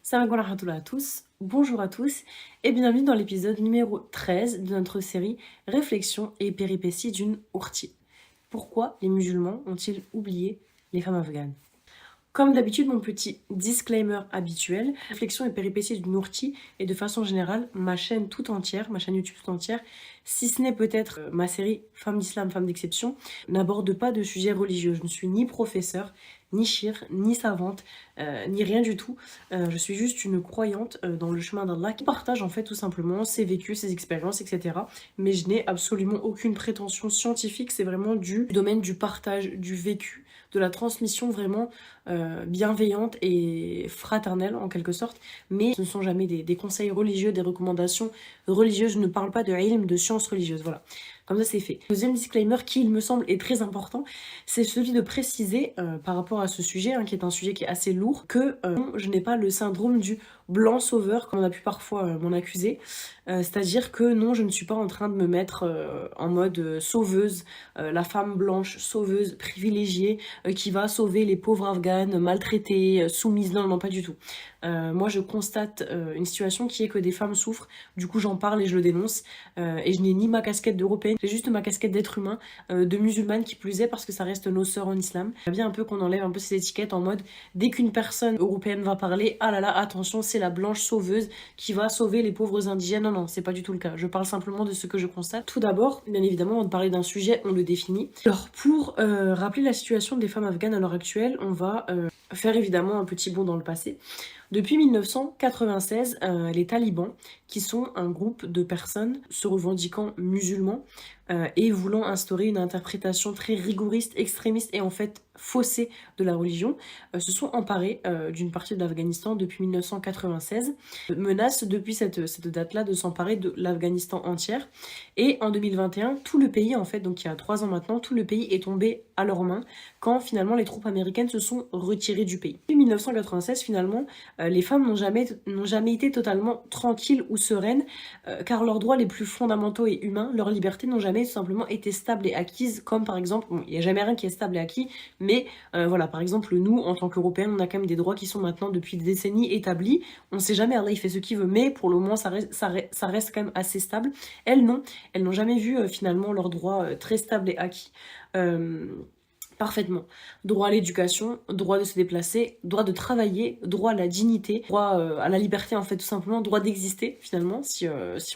Salam alaikum à tous, bonjour à tous et bienvenue dans l'épisode numéro 13 de notre série Réflexions et péripéties d'une ourti. Pourquoi les musulmans ont-ils oublié les femmes afghanes? Comme d'habitude, mon petit disclaimer habituel, Réflexions et péripéties d'une ourti et de façon générale ma chaîne tout entière, ma chaîne YouTube tout entière, si ce n'est peut-être ma série Femmes d'Islam, Femmes d'Exception, n'aborde pas de sujets religieux. Je ne suis ni professeur, ni chir, ni savante, ni rien du tout. Je suis juste une croyante dans le chemin d'Allah qui partage en fait tout simplement ses vécus, ses expériences, etc. Mais je n'ai absolument aucune prétention scientifique, c'est vraiment du domaine du partage, du vécu, de la transmission vraiment bienveillante et fraternelle en quelque sorte, mais ce ne sont jamais des conseils religieux, des recommandations religieuses, je ne parle pas de ilm, de sciences religieuses, voilà. Comme ça c'est fait. Le deuxième disclaimer qui il me semble est très important, c'est celui de préciser par rapport à ce sujet, qui est un sujet qui est assez lourd, que je n'ai pas le syndrome du blanc sauveur, comme on a pu parfois m'en accuser. C'est-à-dire que non, je ne suis pas en train de me mettre en mode sauveuse, la femme blanche sauveuse privilégiée qui va sauver les pauvres afghanes maltraitées, soumises. Non, non, pas du tout. Moi, je constate une situation qui est que des femmes souffrent, du coup j'en parle et je le dénonce, et je n'ai ni ma casquette d'européenne, j'ai juste ma casquette d'être humain, de musulmane qui plus est, parce que ça reste nos sœurs en islam. Il y a bien un peu qu'on enlève un peu ces étiquettes en mode, dès qu'une personne européenne va parler, ah là là, attention, c'est la blanche sauveuse qui va sauver les pauvres indigènes. Non, non, c'est pas du tout le cas. Je parle simplement de ce que je constate. Tout d'abord, bien évidemment, avant de parler d'un sujet, on le définit. Alors, pour rappeler la situation des femmes afghanes à l'heure actuelle, on va faire évidemment un petit bond dans le passé. Depuis 1996, les talibans, qui sont un groupe de personnes se revendiquant musulmans et voulant instaurer une interprétation très rigoriste, extrémiste et en fait faussée de la religion, se sont emparés d'une partie de l'Afghanistan depuis 1996, menacent depuis cette date-là de s'emparer de l'Afghanistan entière. Et en 2021, tout le pays, en fait, donc il y a 3 ans maintenant, tout le pays est tombé à leurs mains quand finalement les troupes américaines se sont retirées du pays. Depuis 1996, finalement, les femmes n'ont jamais été totalement tranquilles ou sereines, car leurs droits les plus fondamentaux et humains, leurs libertés n'ont jamais tout simplement été stables et acquises, comme par exemple, bon, il n'y a jamais rien qui est stable et acquis, mais voilà, par exemple, nous, en tant qu'Européens, on a quand même des droits qui sont maintenant depuis des décennies établis, on sait jamais, Allah il fait ce qu'il veut, mais pour le moment ça reste quand même assez stable. Elles non, elles n'ont jamais vu finalement leurs droits très stables et acquis. Parfaitement. Droit à l'éducation, droit de se déplacer, droit de travailler, droit à la dignité, droit à la liberté en fait tout simplement, droit d'exister finalement, si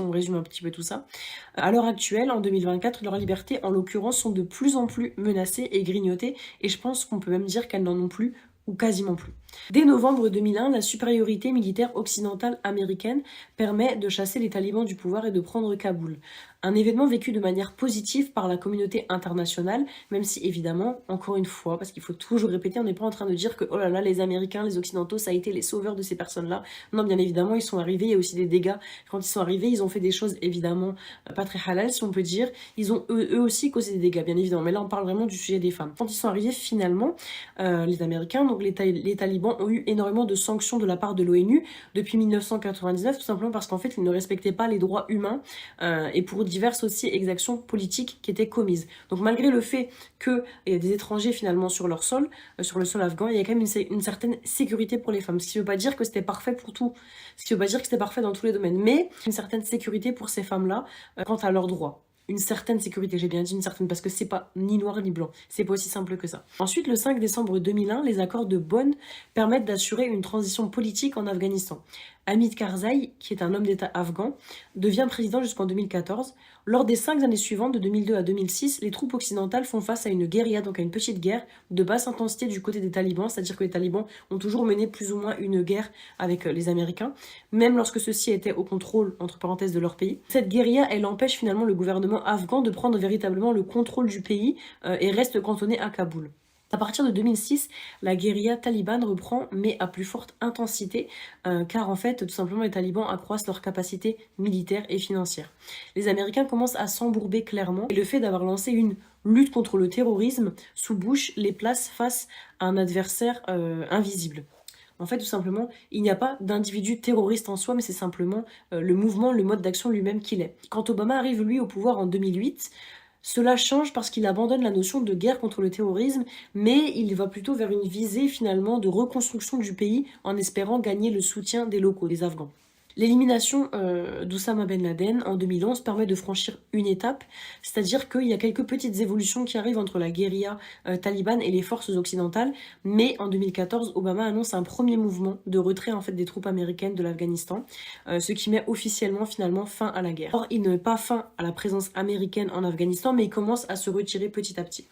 on résume un petit peu tout ça. À l'heure actuelle, en 2024, leurs libertés en l'occurrence sont de plus en plus menacées et grignotées, et je pense qu'on peut même dire qu'elles n'en ont plus ou quasiment plus. Dès novembre 2001, la supériorité militaire occidentale américaine permet de chasser les talibans du pouvoir et de prendre Kaboul. Un événement vécu de manière positive par la communauté internationale, même si évidemment, encore une fois, parce qu'il faut toujours répéter, on n'est pas en train de dire que oh là là, les Américains, les Occidentaux, ça a été les sauveurs de ces personnes-là. Non, bien évidemment, ils sont arrivés, il y a aussi des dégâts. Quand ils sont arrivés, ils ont fait des choses évidemment pas très halal, si on peut dire. Ils ont eux aussi causé des dégâts, bien évidemment. Mais là, on parle vraiment du sujet des femmes. Quand ils sont arrivés, finalement, les Américains, donc les talibans, ont eu énormément de sanctions de la part de l'ONU depuis 1999, tout simplement parce qu'en fait, ils ne respectaient pas les droits humains et pour diverses aussi exactions politiques qui étaient commises. Donc malgré le fait qu'il y a des étrangers finalement sur leur sol, sur le sol afghan, il y a quand même une certaine sécurité pour les femmes. Ce qui ne veut pas dire que c'était parfait pour tout, ce qui ne veut pas dire que c'était parfait dans tous les domaines, mais une certaine sécurité pour ces femmes-là quant à leurs droits. Une certaine sécurité, j'ai bien dit une certaine, parce que c'est pas ni noir ni blanc, c'est pas aussi simple que ça. Ensuite, le 5 décembre 2001, les accords de Bonn permettent d'assurer une transition politique en Afghanistan. Hamid Karzai, qui est un homme d'État afghan, devient président jusqu'en 2014. Lors des 5 années suivantes, de 2002 à 2006, les troupes occidentales font face à une guérilla, donc à une petite guerre de basse intensité du côté des talibans, c'est-à-dire que les talibans ont toujours mené plus ou moins une guerre avec les Américains, même lorsque ceux-ci étaient au contrôle, entre parenthèses, de leur pays. Cette guérilla, elle empêche finalement le gouvernement afghan de prendre véritablement le contrôle du pays et reste cantonné à Kaboul. À partir de 2006, la guérilla talibane reprend, mais à plus forte intensité, car en fait, tout simplement, les talibans accroissent leurs capacités militaires et financières. Les Américains commencent à s'embourber clairement, et le fait d'avoir lancé une lutte contre le terrorisme sous Bush les place face à un adversaire invisible. En fait, tout simplement, il n'y a pas d'individu terroriste en soi, mais c'est simplement le mouvement, le mode d'action lui-même qu'il est. Quand Obama arrive, lui, au pouvoir en 2008, Cela change parce qu'il abandonne la notion de guerre contre le terrorisme, mais il va plutôt vers une visée finalement de reconstruction du pays en espérant gagner le soutien des locaux, des Afghans. L'élimination d'Oussama Ben Laden en 2011 permet de franchir une étape, c'est-à-dire qu'il y a quelques petites évolutions qui arrivent entre la guérilla talibane et les forces occidentales, mais en 2014, Obama annonce un premier mouvement de retrait en fait des troupes américaines de l'Afghanistan, ce qui met officiellement finalement fin à la guerre. Or, il ne met pas fin à la présence américaine en Afghanistan, mais il commence à se retirer petit à petit.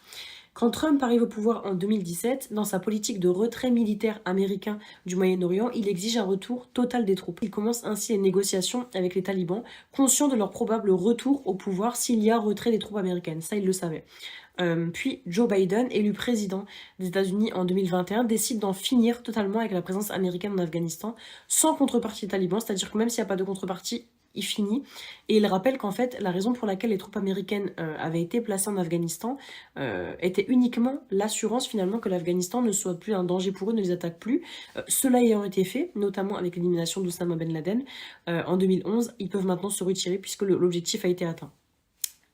Quand Trump arrive au pouvoir en 2017, dans sa politique de retrait militaire américain du Moyen-Orient, il exige un retour total des troupes. Il commence ainsi les négociations avec les talibans, conscients de leur probable retour au pouvoir s'il y a retrait des troupes américaines. Ça, il le savait. Puis Joe Biden, élu président des États-Unis en 2021, décide d'en finir totalement avec la présence américaine en Afghanistan, sans contrepartie des talibans, c'est-à-dire que même s'il n'y a pas de contrepartie, il finit. Et il rappelle qu'en fait, la raison pour laquelle les troupes américaines avaient été placées en Afghanistan était uniquement l'assurance finalement que l'Afghanistan ne soit plus un danger pour eux, ne les attaque plus. Cela ayant été fait, notamment avec l'élimination d'Oussama Ben Laden en 2011, ils peuvent maintenant se retirer puisque l'objectif a été atteint.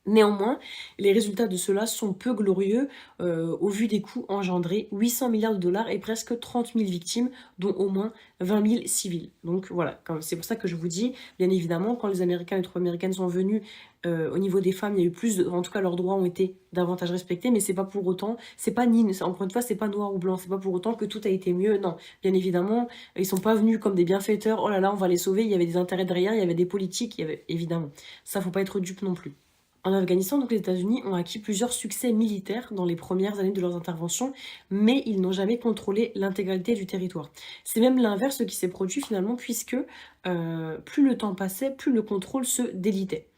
Néanmoins, les résultats de cela sont peu glorieux au vu des coûts engendrés, 800 milliards de dollars et presque 30 000 victimes, dont au moins 20 000 civils. Donc voilà, c'est pour ça que je vous dis, bien évidemment, quand les Américains et les troupes américaines sont venus, au niveau des femmes, il y a eu plus, en tout cas leurs droits ont été davantage respectés, mais c'est pas pour autant, c'est pas ni, encore une fois, c'est pas noir ou blanc, c'est pas pour autant que tout a été mieux, non. Bien évidemment, ils sont pas venus comme des bienfaiteurs, oh là là, on va les sauver, il y avait des intérêts derrière, il y avait des politiques, il y avait, évidemment. Ça, faut pas être dupe non plus. En Afghanistan, donc les États-Unis ont acquis plusieurs succès militaires dans les premières années de leurs interventions, mais ils n'ont jamais contrôlé l'intégralité du territoire. C'est même l'inverse qui s'est produit finalement, puisque plus le temps passait, plus le contrôle se délitait.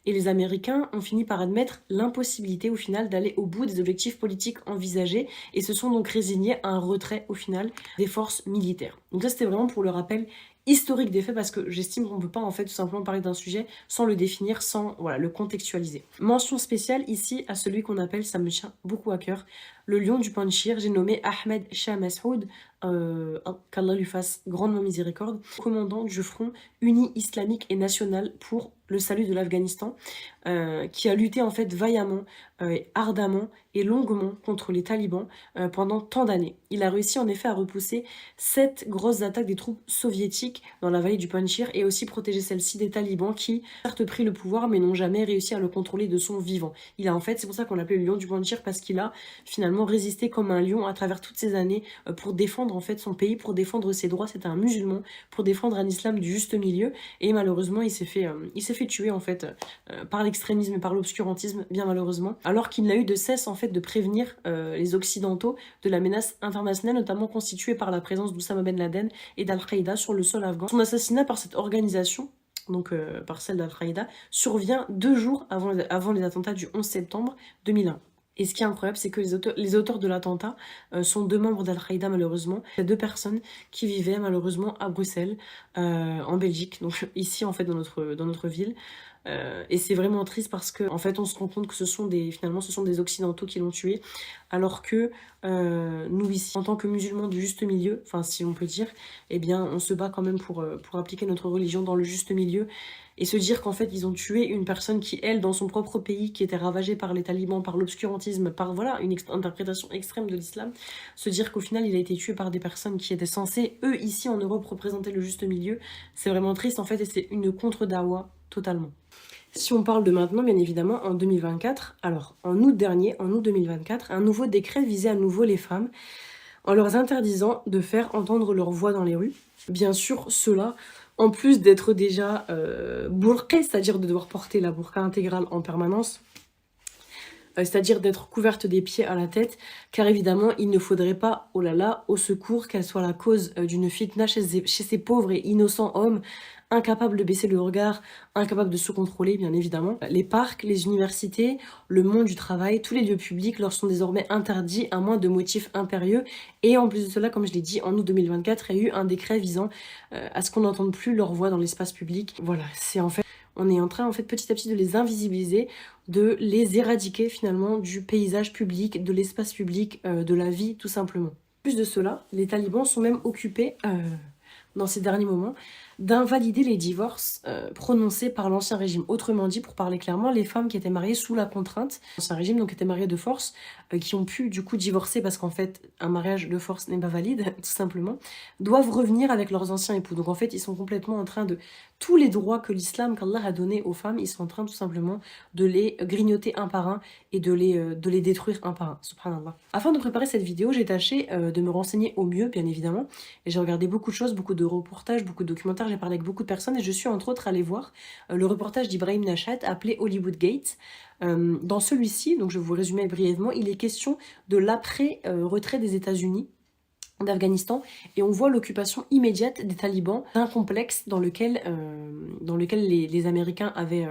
Et les Américains ont fini par admettre l'impossibilité au final d'aller au bout des objectifs politiques envisagés et se sont donc résignés à un retrait au final des forces militaires. Donc ça c'était vraiment pour le rappel historique des faits parce que j'estime qu'on ne peut pas en fait tout simplement parler d'un sujet sans le définir, sans le contextualiser. Mention spéciale ici à celui qu'on appelle, ça me tient beaucoup à cœur, le lion du Panchir, j'ai nommé Ahmed Shah Massoud, qu'Allah lui fasse grandement miséricorde, commandant du Front uni islamique et national pour le salut de l'Afghanistan, qui a lutté en fait vaillamment, ardemment et longuement contre les talibans pendant tant d'années. Il a réussi en effet à repousser 7 grosses attaques des troupes soviétiques dans la vallée du Panjshir et aussi protéger celle-ci des talibans qui certes pris le pouvoir mais n'ont jamais réussi à le contrôler de son vivant. Il a en fait, c'est pour ça qu'on l'appelait le lion du Panjshir, parce qu'il a finalement résisté comme un lion à travers toutes ces années pour défendre en fait son pays, pour défendre ses droits. C'était un musulman, pour défendre un islam du juste milieu, et malheureusement il s'est fait tuer en fait par l'extrémisme et par l'obscurantisme, bien malheureusement, alors qu'il n'a eu de cesse en fait de prévenir les occidentaux de la menace internationale, notamment constituée par la présence d'Oussama Ben Laden et d'Al-Qaïda sur le sol afghan. Son assassinat par cette organisation, donc par celle d'Al-Qaïda, survient 2 jours avant les attentats du 11 septembre 2001. Et ce qui est incroyable, c'est que les auteurs de l'attentat sont 2 membres d'Al-Qaïda, malheureusement. Il y a 2 personnes qui vivaient, malheureusement, à Bruxelles, en Belgique, donc ici, en fait, dans notre ville. Et c'est vraiment triste parce que en fait on se rend compte que finalement ce sont des occidentaux qui l'ont tué, alors que nous ici en tant que musulmans du juste milieu, enfin si on peut dire, eh bien on se bat quand même pour appliquer notre religion dans le juste milieu et se dire qu'en fait ils ont tué une personne qui elle dans son propre pays qui était ravagée par les talibans, par l'obscurantisme, par une interprétation extrême de l'islam, se dire qu'au final il a été tué par des personnes qui étaient censées eux ici en Europe représenter le juste milieu, c'est vraiment triste en fait et c'est une contre-dawa totalement. Si on parle de maintenant, bien évidemment, en 2024, alors en août 2024, un nouveau décret visait à nouveau les femmes en leur interdisant de faire entendre leur voix dans les rues. Bien sûr, cela, en plus d'être déjà burqé, c'est-à-dire de devoir porter la burqa intégrale en permanence, c'est-à-dire d'être couverte des pieds à la tête, car évidemment, il ne faudrait pas, oh là là, au secours, qu'elle soit la cause d'une fitna chez ces pauvres et innocents hommes, incapables de baisser le regard, incapables de se contrôler, bien évidemment. Les parcs, les universités, le monde du travail, tous les lieux publics leur sont désormais interdits à moins de motifs impérieux. Et en plus de cela, comme je l'ai dit, en août 2024, il y a eu un décret visant à ce qu'on n'entende plus leur voix dans l'espace public. Voilà, c'est en fait... On est en train, en fait, petit à petit de les invisibiliser, de les éradiquer, finalement, du paysage public, de l'espace public, de la vie, tout simplement. En plus de cela, les talibans sont même occupés, dans ces derniers moments, d'invalider les divorces prononcés par l'Ancien Régime. Autrement dit, pour parler clairement, les femmes qui étaient mariées sous la contrainte, l'Ancien Régime, donc étaient mariées de force, qui ont pu du coup divorcer parce qu'en fait, un mariage de force n'est pas valide, tout simplement, doivent revenir avec leurs anciens époux. Donc en fait, ils sont complètement en train de... Tous les droits que l'islam, qu'Allah a donnés aux femmes, ils sont en train tout simplement de les grignoter un par un et de les détruire un par un, subhanallah. Afin de préparer cette vidéo, j'ai tâché de me renseigner au mieux, bien évidemment, et j'ai regardé beaucoup de choses, beaucoup de reportages, beaucoup de documentaires, j'ai parlé avec beaucoup de personnes, et je suis entre autres allée voir le reportage d'Ibrahim Nachat appelé Hollywood Gate. Dans celui-ci, donc je vais vous résumer brièvement, il est question de l'après-retrait des États-Unis d'Afghanistan, et on voit l'occupation immédiate des talibans d'un complexe dans lequel les Américains avaient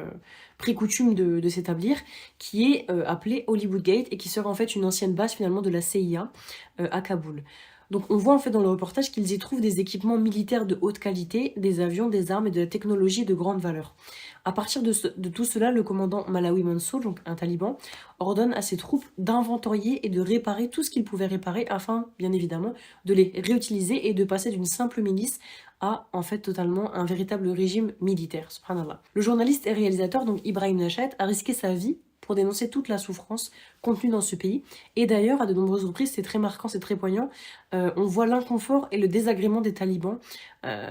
pris coutume de s'établir, qui est appelé Hollywood Gate, et qui serait en fait une ancienne base finalement de la CIA à Kaboul. Donc on voit en fait dans le reportage qu'ils y trouvent des équipements militaires de haute qualité, des avions, des armes et de la technologie de grande valeur. À partir de tout cela, le commandant Malawi Mansour, donc un taliban, ordonne à ses troupes d'inventorier et de réparer tout ce qu'ils pouvaient réparer afin, bien évidemment, de les réutiliser et de passer d'une simple milice à, en fait, totalement un véritable régime militaire, subhanallah. Le journaliste et réalisateur, donc Ibrahim Nachat, a risqué sa vie pour dénoncer toute la souffrance contenue dans ce pays. Et d'ailleurs, à de nombreuses reprises, c'est très marquant, c'est très poignant, on voit l'inconfort et le désagrément des talibans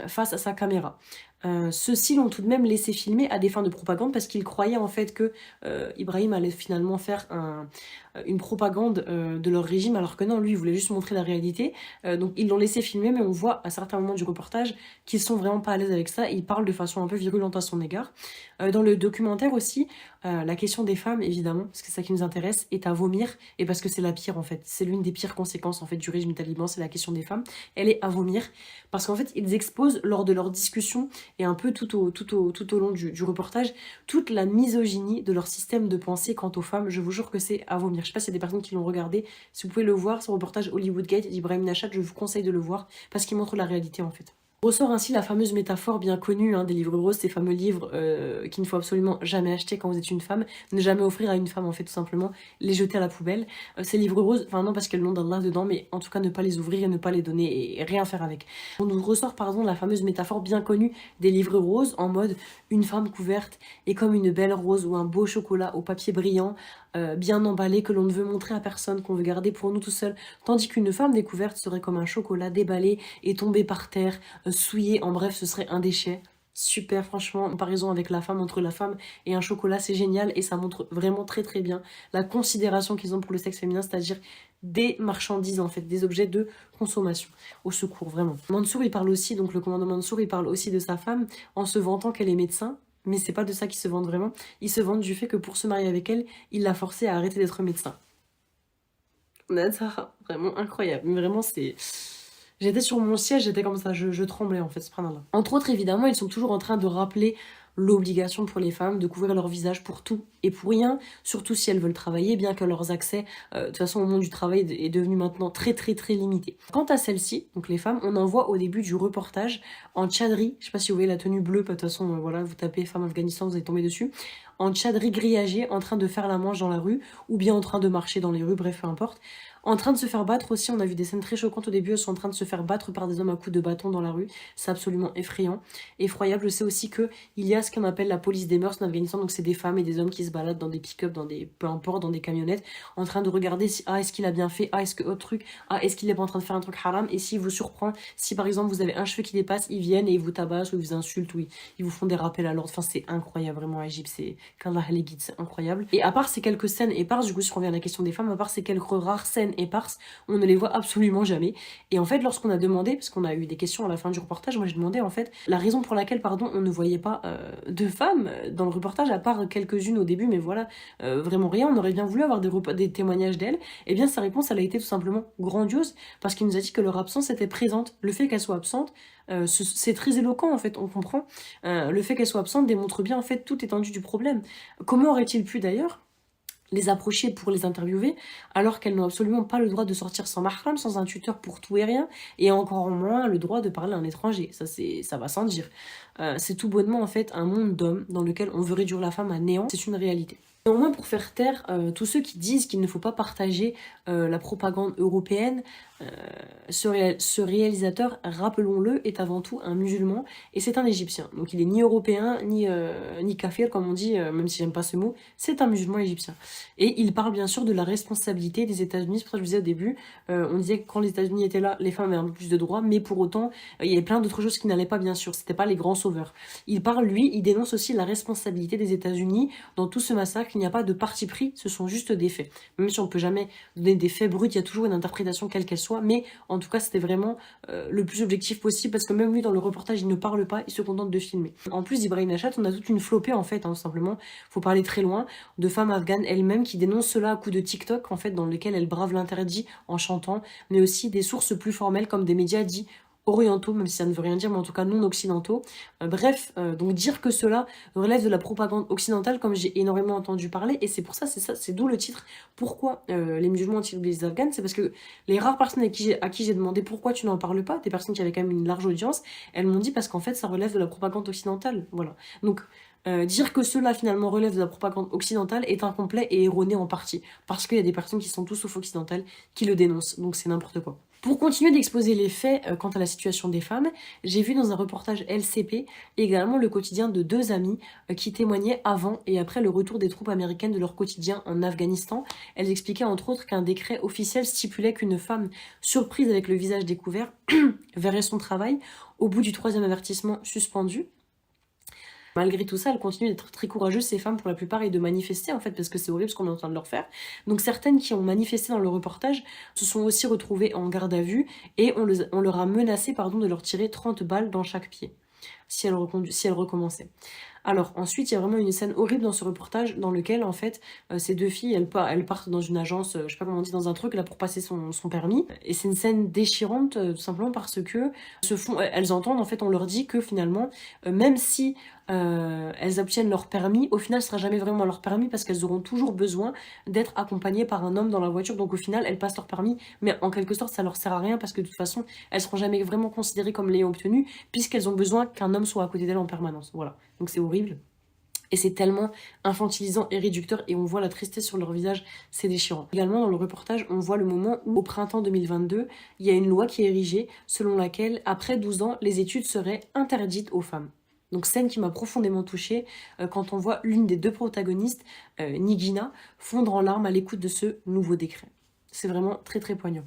face à sa caméra. Ceux-ci l'ont tout de même laissé filmer à des fins de propagande parce qu'ils croyaient en fait que Ibrahim allait finalement faire une propagande de leur régime, alors que non, lui il voulait juste montrer la réalité. Donc ils l'ont laissé filmer, mais on voit à certains moments du reportage qu'ils sont vraiment pas à l'aise avec ça et ils parlent de façon un peu virulente à son égard. Dans le documentaire aussi, la question des femmes évidemment, parce que c'est ça qui nous intéresse, est à vomir, et parce que c'est la pire en fait, c'est l'une des pires conséquences en fait du régime taliban, c'est la question des femmes, elle est à vomir, parce qu'en fait ils exposent lors de leurs discussions et un peu tout au long du reportage, toute la misogynie de leur système de pensée quant aux femmes. Je vous jure que c'est à vomir. Je sais pas s'il y a des personnes qui l'ont regardé. Si vous pouvez le voir, ce reportage Hollywood Gate d'Ibrahim Nachat, je vous conseille de le voir parce qu'il montre la réalité en fait. Ressort ainsi la fameuse métaphore bien connue des livres roses, ces fameux livres qu'il ne faut absolument jamais acheter quand vous êtes une femme, ne jamais offrir à une femme en fait tout simplement, les jeter à la poubelle. Ces livres roses, enfin non parce qu'il y a le nom d'Allah dedans, mais en tout cas ne pas les ouvrir et ne pas les donner et rien faire avec. On nous ressort par exemple la fameuse métaphore bien connue des livres roses en mode une femme couverte est comme une belle rose ou un beau chocolat au papier brillant, bien emballé, que l'on ne veut montrer à personne, qu'on veut garder pour nous tout seul, tandis qu'une femme découverte serait comme un chocolat déballé et tombé par terre, souillé, en bref, ce serait un déchet. Super, franchement, en comparaison avec la femme, entre la femme et un chocolat, c'est génial et ça montre vraiment très très bien la considération qu'ils ont pour le sexe féminin, c'est-à-dire des marchandises en fait, des objets de consommation. Au secours, vraiment. Mansour, il parle aussi, donc le commandant Mansour, il parle aussi de sa femme en se vantant qu'elle est médecin, mais c'est pas de ça qu'ils se vantent vraiment. Ils se vantent du fait que pour se marier avec elle, il l'a forcée à arrêter d'être médecin. Vraiment incroyable, mais vraiment c'est... J'étais sur mon siège, j'étais comme ça, je tremblais en fait, subhanallah. Entre autres, évidemment, ils sont toujours en train de rappeler l'obligation pour les femmes de couvrir leur visage pour tout et pour rien, surtout si elles veulent travailler, bien que leurs accès, de toute façon, au monde du travail est devenu maintenant très très très limité. Quant à celles-ci, donc les femmes, on en voit au début du reportage en tchadri, je sais pas si vous voyez la tenue bleue, de toute façon, voilà, vous tapez femme Afghanistan, vous allez tomber dessus, en tchadri grillagé, en train de faire la manche dans la rue, ou bien en train de marcher dans les rues, bref, peu importe. En train de se faire battre aussi, on a vu des scènes très choquantes au début, elles sont en train de se faire battre par des hommes à coups de bâton dans la rue, c'est absolument effrayant, effroyable. Je sais aussi que il y a ce qu'on appelle la police des mœurs en Afghanistan, donc c'est des femmes et des hommes qui se baladent dans des pick-up, peu importe, dans des camionnettes, en train de regarder si, est-ce qu'il a bien fait, est-ce que autre truc, est-ce qu'il est pas en train de faire un truc haram, et s'il vous surprend, si par exemple vous avez un cheveu qui dépasse, ils viennent et ils vous tabassent, ou ils vous insultent, ou ils vous font des rappels à l'ordre, enfin c'est incroyable, vraiment, Égypte, c'est, qu'Allah les guide, c'est incroyable. Et à part ces quelques scènes éparses, du coup si on revient à la question des femmes, à part ces quelques rares scènes éparses, on ne les voit absolument jamais. Et en fait, lorsqu'on a demandé, parce qu'on a eu des questions à la fin du reportage, moi j'ai demandé en fait la raison pour laquelle, pardon, on ne voyait pas de femmes dans le reportage, à part quelques-unes au début, mais voilà, vraiment rien. On aurait bien voulu avoir des témoignages d'elle. Et bien sa réponse, elle a été tout simplement grandiose, parce qu'il nous a dit que leur absence était présente. Le fait qu'elle soit absente, c'est très éloquent en fait, on comprend. Le fait qu'elle soit absente démontre bien en fait toute étendue du problème. Comment aurait-il pu d'ailleurs les approcher pour les interviewer, alors qu'elles n'ont absolument pas le droit de sortir sans mahram, sans un tuteur pour tout et rien, et encore moins le droit de parler à un étranger. Ça va sans dire. C'est tout bonnement en fait un monde d'hommes dans lequel on veut réduire la femme à néant, c'est une réalité. Et au moins pour faire taire tous ceux qui disent qu'il ne faut pas partager la propagande européenne, euh, ce réalisateur, rappelons-le, est avant tout un musulman et c'est un Égyptien. Donc il est ni européen, ni kafir, comme on dit, même si j'aime pas ce mot, c'est un musulman égyptien. Et il parle bien sûr de la responsabilité des États-Unis. C'est pour ça que je vous disais au début, on disait que quand les États-Unis étaient là, les femmes avaient un peu plus de droits, mais pour autant, il y avait plein d'autres choses qui n'allaient pas, bien sûr. C'était pas les grands sauveurs. Il parle, lui, il dénonce aussi la responsabilité des États-Unis dans tout ce massacre. Il n'y a pas de parti pris, ce sont juste des faits. Même si on peut jamais donner des faits bruts, il y a toujours une interprétation quelle qu'elle soit, mais en tout cas c'était vraiment le plus objectif possible parce que même lui dans le reportage il ne parle pas, il se contente de filmer. En plus d'Ibrahim Nachat, on a toute une flopée en fait, tout simplement, faut parler très loin, de femmes afghanes elles-mêmes qui dénoncent cela à coup de TikTok en fait, dans lesquels elles bravent l'interdit en chantant, mais aussi des sources plus formelles comme des médias dits orientaux, même si ça ne veut rien dire, mais en tout cas non occidentaux. Bref, donc dire que cela relève de la propagande occidentale, comme j'ai énormément entendu parler, et c'est pour ça, c'est d'où le titre. Pourquoi les musulmans ont-ils oublié les Afghanes? C'est parce que les rares personnes à qui j'ai demandé pourquoi tu n'en parles pas, des personnes qui avaient quand même une large audience, elles m'ont dit parce qu'en fait ça relève de la propagande occidentale, voilà. Donc dire que cela finalement relève de la propagande occidentale est incomplet et erroné en partie, parce qu'il y a des personnes qui sont tout sauf occidentales qui le dénoncent, donc c'est n'importe quoi. Pour continuer d'exposer les faits quant à la situation des femmes, j'ai vu dans un reportage LCP également le quotidien de deux amies qui témoignaient avant et après le retour des troupes américaines de leur quotidien en Afghanistan. Elles expliquaient entre autres qu'un décret officiel stipulait qu'une femme surprise avec le visage découvert verrait son travail au bout du troisième avertissement suspendu. Malgré tout ça, elles continuent d'être très courageuses, ces femmes, pour la plupart, et de manifester, en fait, parce que c'est horrible ce qu'on est en train de leur faire. Donc certaines qui ont manifesté dans le reportage se sont aussi retrouvées en garde à vue, et on leur a menacé de leur tirer 30 balles dans chaque pied, si elles recommençaient. Alors ensuite, il y a vraiment une scène horrible dans ce reportage dans lequel en fait ces deux filles, elles partent dans une agence, je sais pas comment on dit, dans un truc là pour passer son permis. Et c'est une scène déchirante tout simplement parce que elles entendent en fait, on leur dit que finalement, même si elles obtiennent leur permis, au final ce sera jamais vraiment leur permis parce qu'elles auront toujours besoin d'être accompagnées par un homme dans la voiture. Donc au final, elles passent leur permis, mais en quelque sorte ça leur sert à rien parce que de toute façon, elles seront jamais vraiment considérées comme l'ayant obtenu puisqu'elles ont besoin qu'un homme soit à côté d'elles en permanence. Voilà. Donc c'est horrible. Et c'est tellement infantilisant et réducteur et on voit la tristesse sur leur visage, c'est déchirant. Également dans le reportage, on voit le moment où au printemps 2022, il y a une loi qui est érigée selon laquelle après 12 ans, les études seraient interdites aux femmes. Donc scène qui m'a profondément touchée quand on voit l'une des deux protagonistes, Nigina, fondre en larmes à l'écoute de ce nouveau décret. C'est vraiment très très poignant.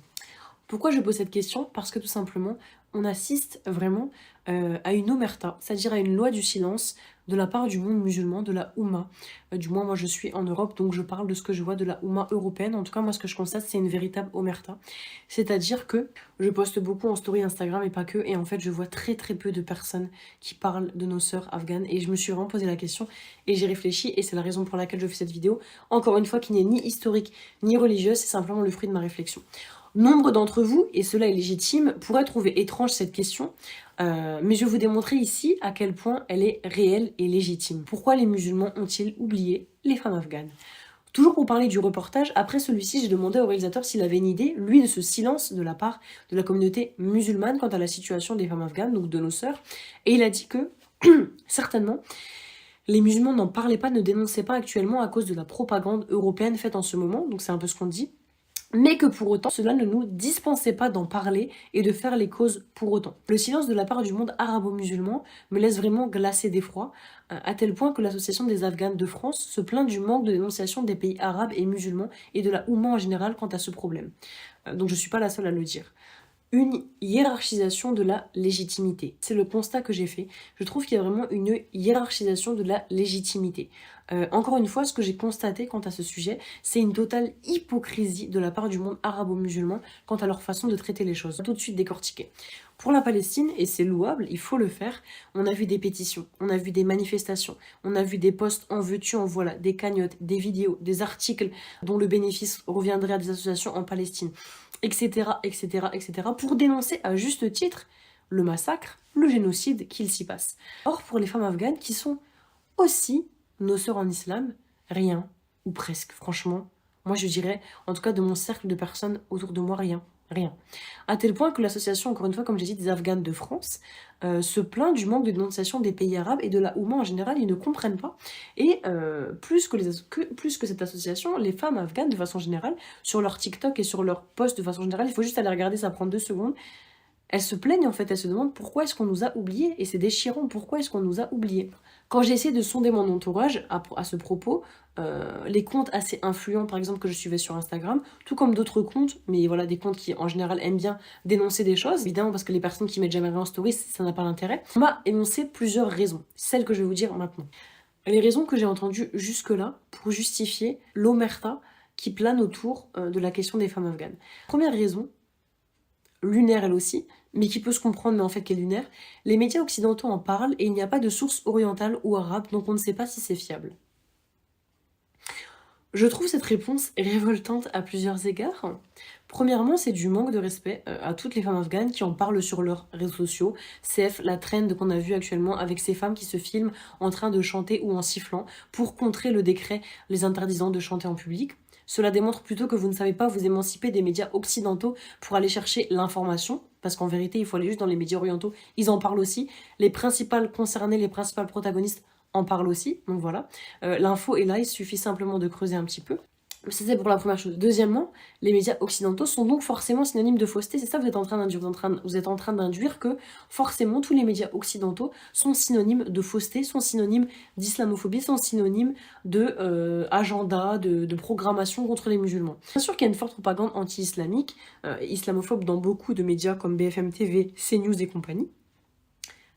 Pourquoi je pose cette question? Parce que tout simplement, on assiste vraiment à une omerta, c'est-à-dire à une loi du silence de la part du monde musulman, de la Oumma. Du moins, moi je suis en Europe, donc je parle de ce que je vois de la Oumma européenne. En tout cas, moi ce que je constate, c'est une véritable omerta. C'est-à-dire que je poste beaucoup en story Instagram et pas que, et en fait, je vois très très peu de personnes qui parlent de nos sœurs afghanes. Et je me suis vraiment posé la question et j'ai réfléchi, et c'est la raison pour laquelle je fais cette vidéo. Encore une fois, qui n'est ni historique ni religieuse, c'est simplement le fruit de ma réflexion. Nombre d'entre vous, et cela est légitime, pourraient trouver étrange cette question, mais je vais vous démontrer ici à quel point elle est réelle et légitime. Pourquoi les musulmans ont-ils oublié les femmes afghanes? Toujours pour parler du reportage, après celui-ci, j'ai demandé au réalisateur s'il avait une idée, lui, de ce silence de la part de la communauté musulmane quant à la situation des femmes afghanes, donc de nos sœurs, et il a dit que, certainement, les musulmans n'en parlaient pas, ne dénonçaient pas actuellement à cause de la propagande européenne faite en ce moment, donc c'est un peu ce qu'on dit, mais que pour autant, cela ne nous dispensait pas d'en parler et de faire les causes pour autant. Le silence de la part du monde arabo-musulman me laisse vraiment glacé d'effroi, à tel point que l'association des Afghanes de France se plaint du manque de dénonciation des pays arabes et musulmans et de la Oumma en général quant à ce problème. Donc je ne suis pas la seule à le dire. Une hiérarchisation de la légitimité. C'est le constat que j'ai fait. Je trouve qu'il y a vraiment une hiérarchisation de la légitimité. Encore une fois, ce que j'ai constaté quant à ce sujet, c'est une totale hypocrisie de la part du monde arabo-musulman quant à leur façon de traiter les choses. Tout de suite décortiqué. Pour la Palestine, et c'est louable, il faut le faire, on a vu des pétitions, on a vu des manifestations, on a vu des posts en veux-tu, en voilà, des cagnottes, des vidéos, des articles dont le bénéfice reviendrait à des associations en Palestine, etc., etc., etc., pour dénoncer à juste titre le massacre, le génocide qu'il s'y passe. Or, pour les femmes afghanes qui sont aussi nos sœurs en islam, rien, ou presque, franchement. Moi je dirais, en tout cas de mon cercle de personnes autour de moi, rien. Rien. À tel point que l'association, encore une fois, comme j'ai dit, des Afghanes de France, se plaint du manque de dénonciation des pays arabes et de la Oumma en général, ils ne comprennent pas. Et plus que cette association, les femmes afghanes, de façon générale, sur leur TikTok et sur leur post de façon générale, il faut juste aller regarder, ça prend 2 secondes, elles se plaignent en fait, elles se demandent pourquoi est-ce qu'on nous a oubliés, et c'est déchirant, pourquoi est-ce qu'on nous a oubliés. Quand j'ai essayé de sonder mon entourage à ce propos, les comptes assez influents par exemple que je suivais sur Instagram, tout comme d'autres comptes, mais voilà des comptes qui en général aiment bien dénoncer des choses, évidemment parce que les personnes qui mettent jamais rien en story, ça n'a pas d'intérêt, on m'a énoncé plusieurs raisons, celles que je vais vous dire maintenant. Les raisons que j'ai entendues jusque-là pour justifier l'omerta qui plane autour de la question des femmes afghanes. Première raison, lunaire elle aussi, mais qui peut se comprendre, mais en fait qui est lunaire, les médias occidentaux en parlent et il n'y a pas de source orientale ou arabe, donc on ne sait pas si c'est fiable. Je trouve cette réponse révoltante à plusieurs égards. Premièrement, c'est du manque de respect à toutes les femmes afghanes qui en parlent sur leurs réseaux sociaux. CF, la trend qu'on a vue actuellement avec ces femmes qui se filment en train de chanter ou en sifflant pour contrer le décret les interdisant de chanter en public. Cela démontre plutôt que vous ne savez pas vous émanciper des médias occidentaux pour aller chercher l'information, parce qu'en vérité, il faut aller juste dans les médias orientaux, ils en parlent aussi. Les principales concernées, les principales protagonistes en parlent aussi, donc voilà. L'info est là, il suffit simplement de creuser un petit peu. C'était pour la première chose. Deuxièmement, les médias occidentaux sont donc forcément synonymes de fausseté. C'est ça que vous êtes en train d'induire. Vous êtes en train d'induire que forcément tous les médias occidentaux sont synonymes de fausseté, sont synonymes d'islamophobie, sont synonymes de agenda, de programmation contre les musulmans. Bien sûr qu'il y a une forte propagande anti-islamique, islamophobe dans beaucoup de médias comme BFM TV, CNews et compagnie.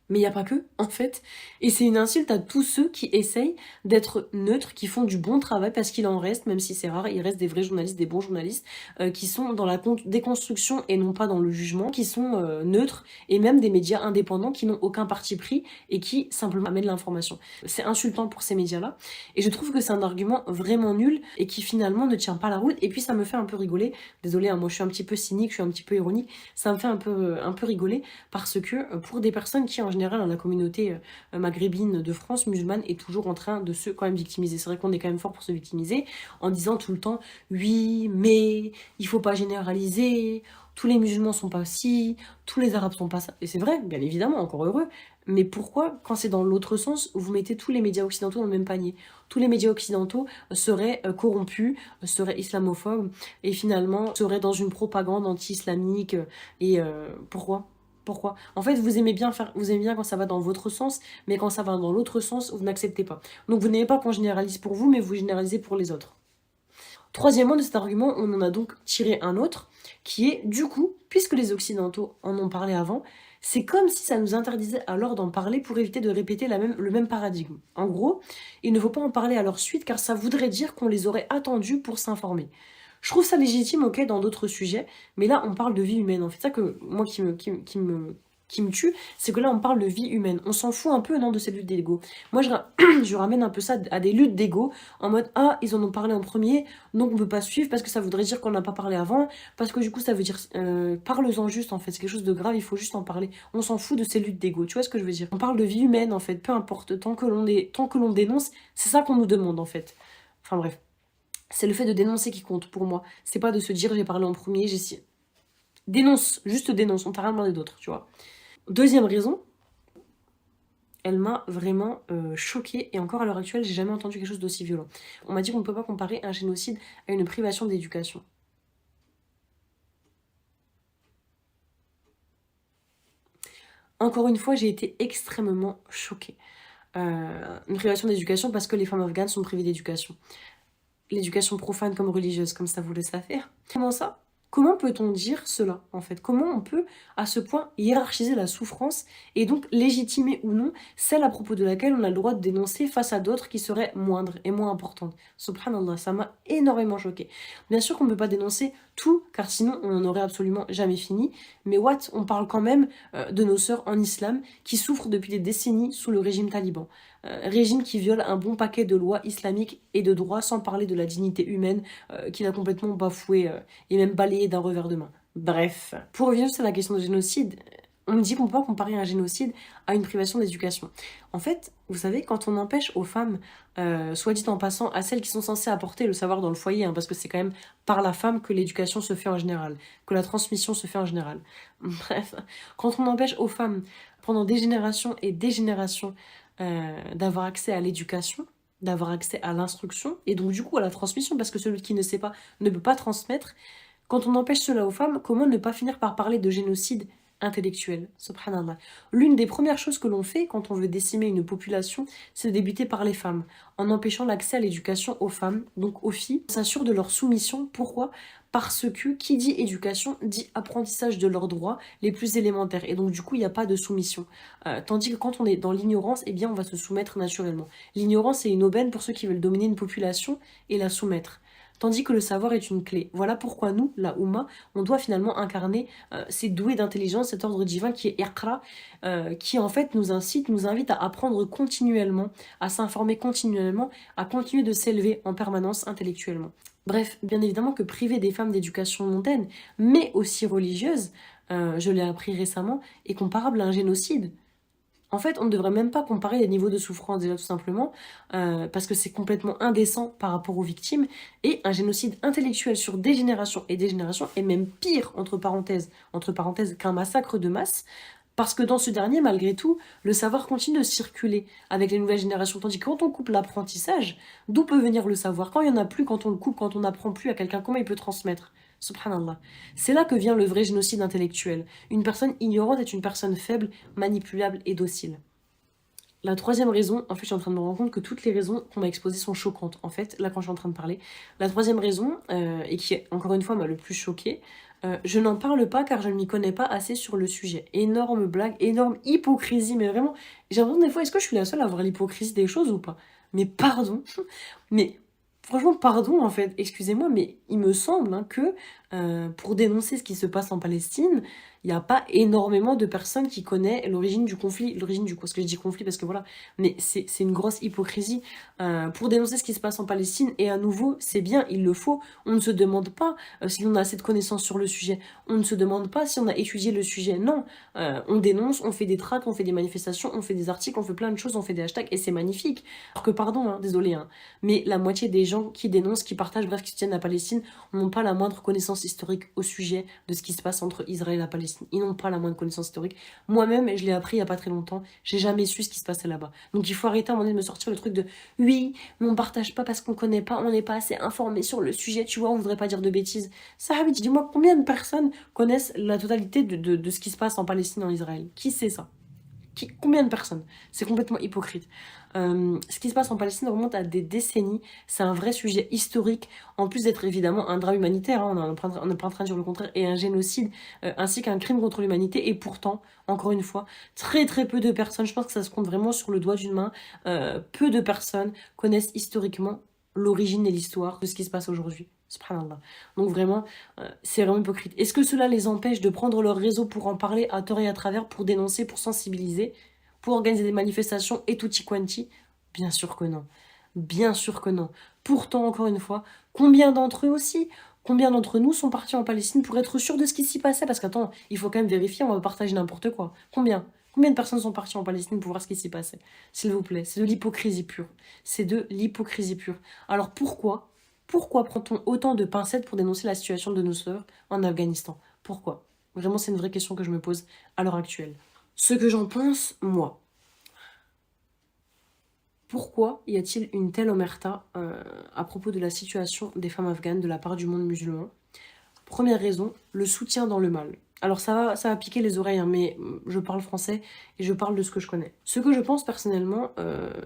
Mais il n'y a pas que, en fait. Et c'est une insulte à tous ceux qui essayent d'être neutres, qui font du bon travail, parce qu'il en reste, même si c'est rare, il reste des vrais journalistes, des bons journalistes, qui sont dans la déconstruction et non pas dans le jugement, qui sont neutres, et même des médias indépendants qui n'ont aucun parti pris et qui simplement amènent l'information. C'est insultant pour ces médias-là. Et je trouve que c'est un argument vraiment nul et qui finalement ne tient pas la route. Et puis ça me fait un peu rigoler. Désolée, hein, moi je suis un petit peu cynique, je suis un petit peu ironique. Ça me fait un peu rigoler parce que pour des personnes qui en général dans la communauté maghrébine de France musulmane est toujours en train de se quand même victimiser. C'est vrai qu'on est quand même fort pour se victimiser en disant tout le temps oui mais il faut pas généraliser, tous les musulmans sont pas ci, tous les arabes sont pas ça. Et c'est vrai, bien évidemment, encore heureux. Mais pourquoi, quand c'est dans l'autre sens, vous mettez tous les médias occidentaux dans le même panier? Tous les médias occidentaux seraient corrompus, seraient islamophobes, et finalement seraient dans une propagande anti-islamique. Et pourquoi? Pourquoi? En fait, vous aimez bien quand ça va dans votre sens, mais quand ça va dans l'autre sens, vous n'acceptez pas. Donc vous n'aimez pas qu'on généralise pour vous, mais vous généralisez pour les autres. Troisièmement, de cet argument, on en a donc tiré un autre, qui est, du coup, puisque les Occidentaux en ont parlé avant, c'est comme si ça nous interdisait alors d'en parler pour éviter de répéter le même paradigme. En gros, il ne faut pas en parler à leur suite, car ça voudrait dire qu'on les aurait attendus pour s'informer. Je trouve ça légitime, ok, dans d'autres sujets, mais là, on parle de vie humaine. En fait, ça que moi qui me tue, c'est que là, on parle de vie humaine. On s'en fout un peu, non, de cette lutte d'ego. Moi, je ramène un peu ça à des luttes d'ego, en mode, ah, ils en ont parlé en premier, donc on peut pas suivre, parce que ça voudrait dire qu'on n'a pas parlé avant, parce que du coup, ça veut dire, parle-en juste, en fait, c'est quelque chose de grave, il faut juste en parler. On s'en fout de ces luttes d'ego, tu vois ce que je veux dire? On parle de vie humaine, en fait, peu importe, tant que l'on dénonce, c'est ça qu'on nous demande, en fait. Enfin, bref. C'est le fait de dénoncer qui compte pour moi. C'est pas de se dire j'ai parlé en premier, j'ai... Dénonce, juste dénonce, on t'a rien demandé d'autre, tu vois. Deuxième raison, elle m'a vraiment choquée, et encore à l'heure actuelle, j'ai jamais entendu quelque chose d'aussi violent. On m'a dit qu'on ne peut pas comparer un génocide à une privation d'éducation. Encore une fois, j'ai été extrêmement choquée. Une privation d'éducation parce que les femmes afghanes sont privées d'éducation. L'éducation profane comme religieuse, comme ça vous le savez. Comment ça? Comment peut-on dire cela, en fait? Comment on peut, à ce point, hiérarchiser la souffrance et donc légitimer ou non celle à propos de laquelle on a le droit de dénoncer face à d'autres qui seraient moindres et moins importantes? Subhanallah, ça m'a énormément choquée. Bien sûr qu'on ne peut pas dénoncer tout, car sinon on n'en aurait absolument jamais fini. Mais on parle quand même de nos sœurs en islam qui souffrent depuis des décennies sous le régime taliban. Régime qui viole un bon paquet de lois islamiques et de droits, sans parler de la dignité humaine qu'il a complètement bafoué et même balayé d'un revers de main. Bref, pour revenir sur la question du génocide, On me dit qu'on peut pas comparer un génocide à une privation d'éducation. En fait, vous savez, quand on empêche aux femmes, soit dit en passant, à celles qui sont censées apporter le savoir dans le foyer, hein, parce que c'est quand même par la femme que l'éducation se fait en général, que la transmission se fait en général. Bref, quand on empêche aux femmes, pendant des générations et des générations, d'avoir accès à l'éducation, d'avoir accès à l'instruction, et donc du coup à la transmission, parce que celui qui ne sait pas ne peut pas transmettre, quand on empêche cela aux femmes, comment ne pas finir par parler de génocide intellectuel? Subhanallah. L'une des premières choses que l'on fait quand on veut décimer une population, c'est de débuter par les femmes, en empêchant l'accès à l'éducation aux femmes, donc aux filles. On s'assure de leur soumission. Pourquoi? Parce que qui dit éducation dit apprentissage de leurs droits les plus élémentaires. Et donc du coup, il n'y a pas de soumission. Tandis que quand on est dans l'ignorance, eh bien on va se soumettre naturellement. L'ignorance est une aubaine pour ceux qui veulent dominer une population et la soumettre. Tandis que le savoir est une clé. Voilà pourquoi nous, la Oumma, on doit finalement incarner ces doués d'intelligence, cet ordre divin qui est Iqra, qui en fait nous incite, nous invite à apprendre continuellement, à s'informer continuellement, à continuer de s'élever en permanence intellectuellement. Bref, bien évidemment que priver des femmes d'éducation mondaine, mais aussi religieuse, je l'ai appris récemment, est comparable à un génocide. En fait, on ne devrait même pas comparer les niveaux de souffrance, déjà tout simplement, parce que c'est complètement indécent par rapport aux victimes, et un génocide intellectuel sur des générations et des générations est même pire, entre parenthèses, qu'un massacre de masse, parce que dans ce dernier, malgré tout, le savoir continue de circuler avec les nouvelles générations, tandis que quand on coupe l'apprentissage, d'où peut venir le savoir? Quand il n'y en a plus, quand on le coupe, quand on n'apprend plus à quelqu'un, comment il peut transmettre? Subhanallah. C'est là que vient le vrai génocide intellectuel. Une personne ignorante est une personne faible, manipulable et docile. La troisième raison, en fait, je suis en train de me rendre compte que toutes les raisons qu'on m'a exposées sont choquantes, en fait, là, quand je suis en train de parler. La troisième raison, et qui, encore une fois, m'a le plus choquée, je n'en parle pas car je ne m'y connais pas assez sur le sujet. Énorme blague, énorme hypocrisie, mais vraiment, j'ai l'impression des fois, est-ce que je suis la seule à avoir l'hypocrisie des choses ou pas? Mais pardon, mais franchement, pardon, en fait, excusez-moi, mais il me semble que pour dénoncer ce qui se passe en Palestine, il n'y a pas énormément de personnes qui connaissent l'origine du conflit, parce que je dis conflit parce que voilà, mais c'est une grosse hypocrisie. Pour dénoncer ce qui se passe en Palestine, et à nouveau, c'est bien, il le faut, on ne se demande pas si on a assez de connaissances sur le sujet, on ne se demande pas si on a étudié le sujet, non, on dénonce, on fait des tracts, on fait des manifestations, on fait des articles, on fait plein de choses, on fait des hashtags, et c'est magnifique. Alors que pardon, désolé, mais la moitié des gens qui dénoncent, qui partagent, bref, qui soutiennent la Palestine, n'ont pas la moindre connaissance historique au sujet de ce qui se passe entre Israël et la Palestine. Ils n'ont pas la moindre connaissance historique. Moi-même, je l'ai appris il n'y a pas très longtemps, j'ai jamais su ce qui se passait là-bas. Donc il faut arrêter à un moment donné de me sortir le truc de oui, mais on partage pas parce qu'on connaît pas, on n'est pas assez informé sur le sujet, tu vois, on voudrait pas dire de bêtises. Sahabi, dis-moi combien de personnes connaissent la totalité de ce qui se passe en Palestine et en Israël? Qui sait ça? Combien de personnes? C'est complètement hypocrite. Ce qui se passe en Palestine remonte à des décennies. C'est un vrai sujet historique, en plus d'être évidemment un drame humanitaire, on n'est pas en train de dire le contraire, et un génocide, ainsi qu'un crime contre l'humanité. Et pourtant, encore une fois, très très peu de personnes, je pense que ça se compte vraiment sur le doigt d'une main, peu de personnes connaissent historiquement l'origine et l'histoire de ce qui se passe aujourd'hui. Subhanallah. Donc vraiment, c'est vraiment hypocrite. Est-ce que cela les empêche de prendre leur réseau pour en parler à tort et à travers, pour dénoncer, pour sensibiliser, pour organiser des manifestations et tutti quanti? Bien sûr que non. Bien sûr que non. Pourtant, encore une fois, combien d'entre eux aussi, combien d'entre nous sont partis en Palestine pour être sûrs de ce qui s'y passait? Parce qu'attends, il faut quand même vérifier, on va partager n'importe quoi. Combien de personnes sont parties en Palestine pour voir ce qui s'y passait? S'il vous plaît, c'est de l'hypocrisie pure. C'est de l'hypocrisie pure. Alors pourquoi prend-on autant de pincettes pour dénoncer la situation de nos sœurs en Afghanistan? Pourquoi? Vraiment, c'est une vraie question que je me pose à l'heure actuelle. Ce que j'en pense, moi. Pourquoi y a-t-il une telle omerta à propos de la situation des femmes afghanes de la part du monde musulman? Première raison, le soutien dans le mal. Alors ça va piquer les oreilles, mais je parle français et je parle de ce que je connais. Ce que je pense personnellement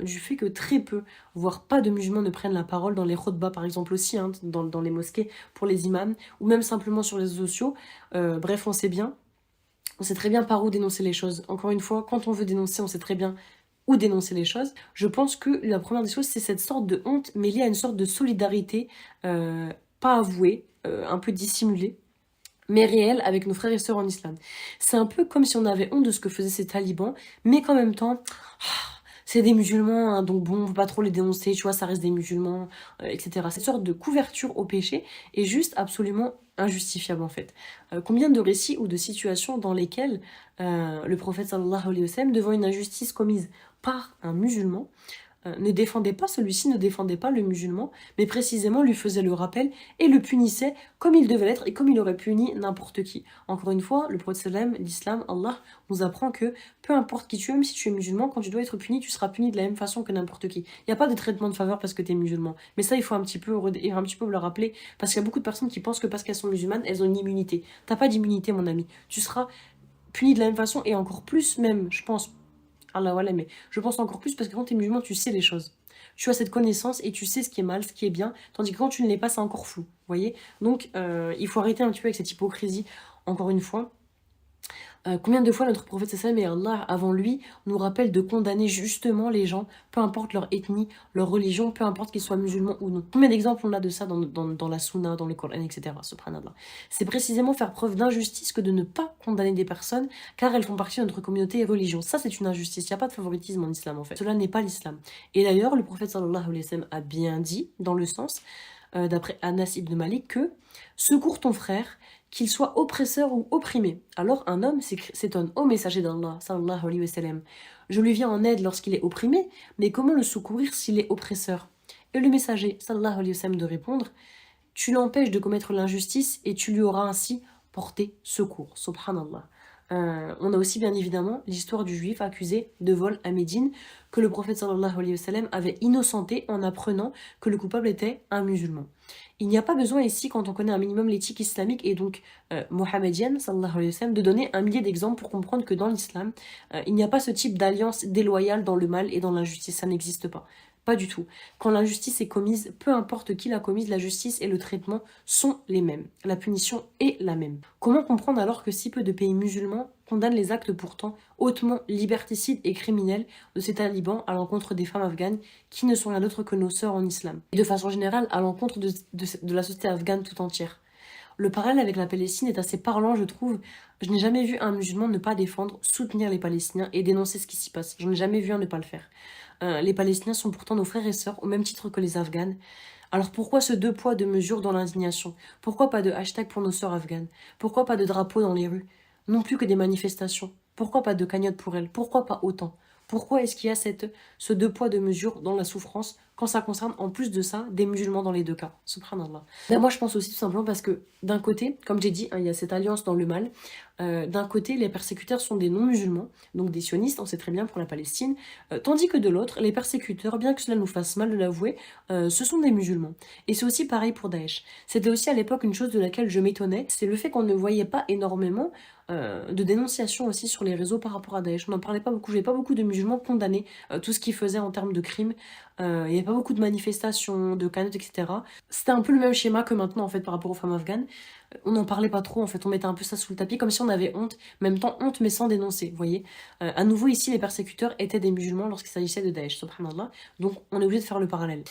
du fait que très peu, voire pas de musulmans ne prennent la parole dans les khutbahs par exemple aussi, dans les mosquées pour les imams, ou même simplement sur les réseaux sociaux. Bref, on sait très bien par où dénoncer les choses. Encore une fois, quand on veut dénoncer, on sait très bien où dénoncer les choses. Je pense que la première des choses, c'est cette sorte de honte mêlée à une sorte de solidarité pas avouée, un peu dissimulée, mais réelle avec nos frères et sœurs en islam. C'est un peu comme si on avait honte de ce que faisaient ces talibans, mais qu'en même temps, c'est des musulmans, donc bon, on peut pas trop les dénoncer, tu vois, ça reste des musulmans, etc. Cette sorte de couverture au péché est juste absolument injustifiable en fait. Combien de récits ou de situations dans lesquelles le prophète sallallahu alayhi wa sallam, devant une injustice commise par un musulman, ne défendait pas celui-ci, ne défendait pas le musulman, mais précisément lui faisait le rappel et le punissait comme il devait l'être et comme il aurait puni n'importe qui. Encore une fois, le prophète sallam, l'islam, Allah nous apprend que peu importe qui tu es, même si tu es musulman, quand tu dois être puni, tu seras puni de la même façon que n'importe qui. Il n'y a pas de traitement de faveur parce que tu es musulman. Mais ça, il faut un petit peu le rappeler, parce qu'il y a beaucoup de personnes qui pensent que parce qu'elles sont musulmanes, elles ont une immunité. T'as pas d'immunité, mon ami. Tu seras puni de la même façon et encore plus même, je pense, Allah voilà, mais je pense encore plus parce que quand tu es musulman, tu sais les choses. Tu as cette connaissance et tu sais ce qui est mal, ce qui est bien, tandis que quand tu ne l'es pas, c'est encore flou. Vous voyez. Donc, il faut arrêter un petit peu avec cette hypocrisie, encore une fois. Combien de fois notre prophète sallam et Allah avant lui nous rappellent de condamner justement les gens, peu importe leur ethnie, leur religion, peu importe qu'ils soient musulmans ou non. Combien d'exemples on a de ça dans la sunna, dans le Coran, etc. Subhanallah. C'est précisément faire preuve d'injustice que de ne pas condamner des personnes car elles font partie de notre communauté et religion. Ça c'est une injustice, il n'y a pas de favoritisme en islam en fait. Cela n'est pas l'islam. Et d'ailleurs le prophète sallallahu alayhi wa sallam a bien dit dans le sens, d'après Anas ibn Malik, que secours ton frère qu'il soit oppresseur ou opprimé. Alors un homme s'étonne: ô messager d'Allah, sallallahu alayhi wa sallam, je lui viens en aide lorsqu'il est opprimé, mais comment le secourir s'il est oppresseur? Et le messager, sallallahu alayhi wa sallam, de répondre: tu l'empêches de commettre l'injustice et tu lui auras ainsi porté secours. Subhanallah. On a aussi bien évidemment l'histoire du juif accusé de vol à Médine que le prophète sallallahu alayhi wa sallam avait innocenté en apprenant que le coupable était un musulman. Il n'y a pas besoin ici, quand on connaît un minimum l'éthique islamique et donc mohammedienne, sallallahu alayhi wa sallam, de donner un millier d'exemples pour comprendre que dans l'islam, il n'y a pas ce type d'alliance déloyale dans le mal et dans l'injustice, ça n'existe pas. Pas du tout. Quand l'injustice est commise, peu importe qui l'a commise, la justice et le traitement sont les mêmes. La punition est la même. Comment comprendre alors que si peu de pays musulmans condamnent les actes pourtant hautement liberticides et criminels de ces talibans à l'encontre des femmes afghanes qui ne sont rien d'autre que nos sœurs en islam, et de façon générale à l'encontre de la société afghane tout entière. Le parallèle avec la Palestine est assez parlant, je trouve. Je n'ai jamais vu un musulman ne pas défendre, soutenir les Palestiniens et dénoncer ce qui s'y passe. Je n'ai jamais vu un ne pas le faire. Les Palestiniens sont pourtant nos frères et sœurs, au même titre que les Afghanes. Alors pourquoi ce deux poids, deux mesures dans l'indignation? Pourquoi pas de hashtag pour nos sœurs afghanes? Pourquoi pas de drapeaux dans les rues? Non plus que des manifestations. Pourquoi pas de cagnottes pour elles? Pourquoi pas autant? Pourquoi est-ce qu'il y a ce deux poids, deux mesures dans la souffrance quand ça concerne, en plus de ça, des musulmans dans les deux cas? Subhanallah. Ben, moi, je pense aussi tout simplement parce que, d'un côté, comme j'ai dit, hein, il y a cette alliance dans le mal. D'un côté, les persécuteurs sont des non-musulmans, donc des sionistes, on sait très bien pour la Palestine, tandis que de l'autre, les persécuteurs, bien que cela nous fasse mal de l'avouer, ce sont des musulmans. Et c'est aussi pareil pour Daesh. C'était aussi à l'époque une chose de laquelle je m'étonnais, c'est le fait qu'on ne voyait pas énormément de dénonciations aussi sur les réseaux par rapport à Daesh. On n'en parlait pas beaucoup, je n'avais pas beaucoup de musulmans condamner tout ce qu'ils faisaient en termes de crimes. Il n'y avait pas beaucoup de manifestations, de cagnottes, etc. C'était un peu le même schéma que maintenant en fait par rapport aux femmes afghanes. On n'en parlait pas trop en fait, on mettait un peu ça sous le tapis comme si on avait honte, en même temps honte mais sans dénoncer, vous voyez. À nouveau ici les persécuteurs étaient des musulmans lorsqu'il s'agissait de Daesh, subhanallah, donc on est obligé de faire le parallèle.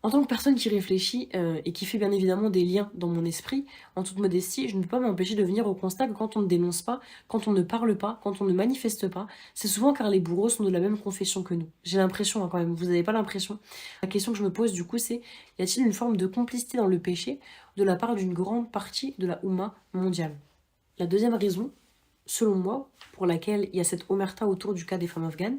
En tant que personne qui réfléchit et qui fait bien évidemment des liens dans mon esprit, en toute modestie, je ne peux pas m'empêcher de venir au constat que quand on ne dénonce pas, quand on ne parle pas, quand on ne manifeste pas, c'est souvent car les bourreaux sont de la même confession que nous. J'ai l'impression hein, quand même, vous n'avez pas l'impression? La question que je me pose du coup c'est, y a-t-il une forme de complicité dans le péché de la part d'une grande partie de la Oumma mondiale? La deuxième raison, selon moi, pour laquelle il y a cette omerta autour du cas des femmes afghanes,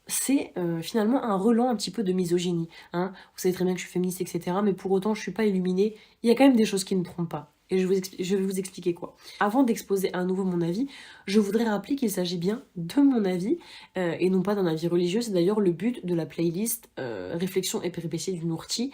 c'est finalement un relent un petit peu de misogynie. Hein. Vous savez très bien que je suis féministe, etc. Mais pour autant, je ne suis pas illuminée. Il y a quand même des choses qui ne trompent pas. Et je vais vous expliquer quoi. Avant d'exposer à nouveau mon avis, je voudrais rappeler qu'il s'agit bien de mon avis et non pas d'un avis religieux. C'est d'ailleurs le but de la playlist Réflexion et péripéties du Nourti.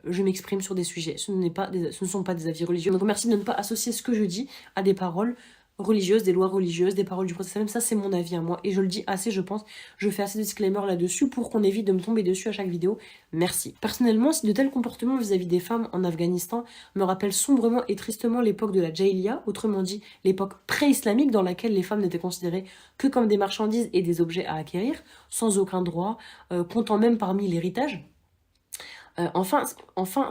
Je m'exprime sur des sujets. Ce ne sont pas des avis religieux. Donc merci de ne pas associer ce que je dis à des paroles religieuses, des lois religieuses, des paroles du prophète sallam. Ça c'est mon avis à moi et je le dis assez, je pense, je fais assez de disclaimer là-dessus pour qu'on évite de me tomber dessus à chaque vidéo. Merci. Personnellement, si de tels comportements vis-à-vis des femmes en Afghanistan me rappellent sombrement et tristement l'époque de la Jahiliya, autrement dit l'époque pré-islamique dans laquelle les femmes n'étaient considérées que comme des marchandises et des objets à acquérir, sans aucun droit, comptant même parmi l'héritage, Enfin,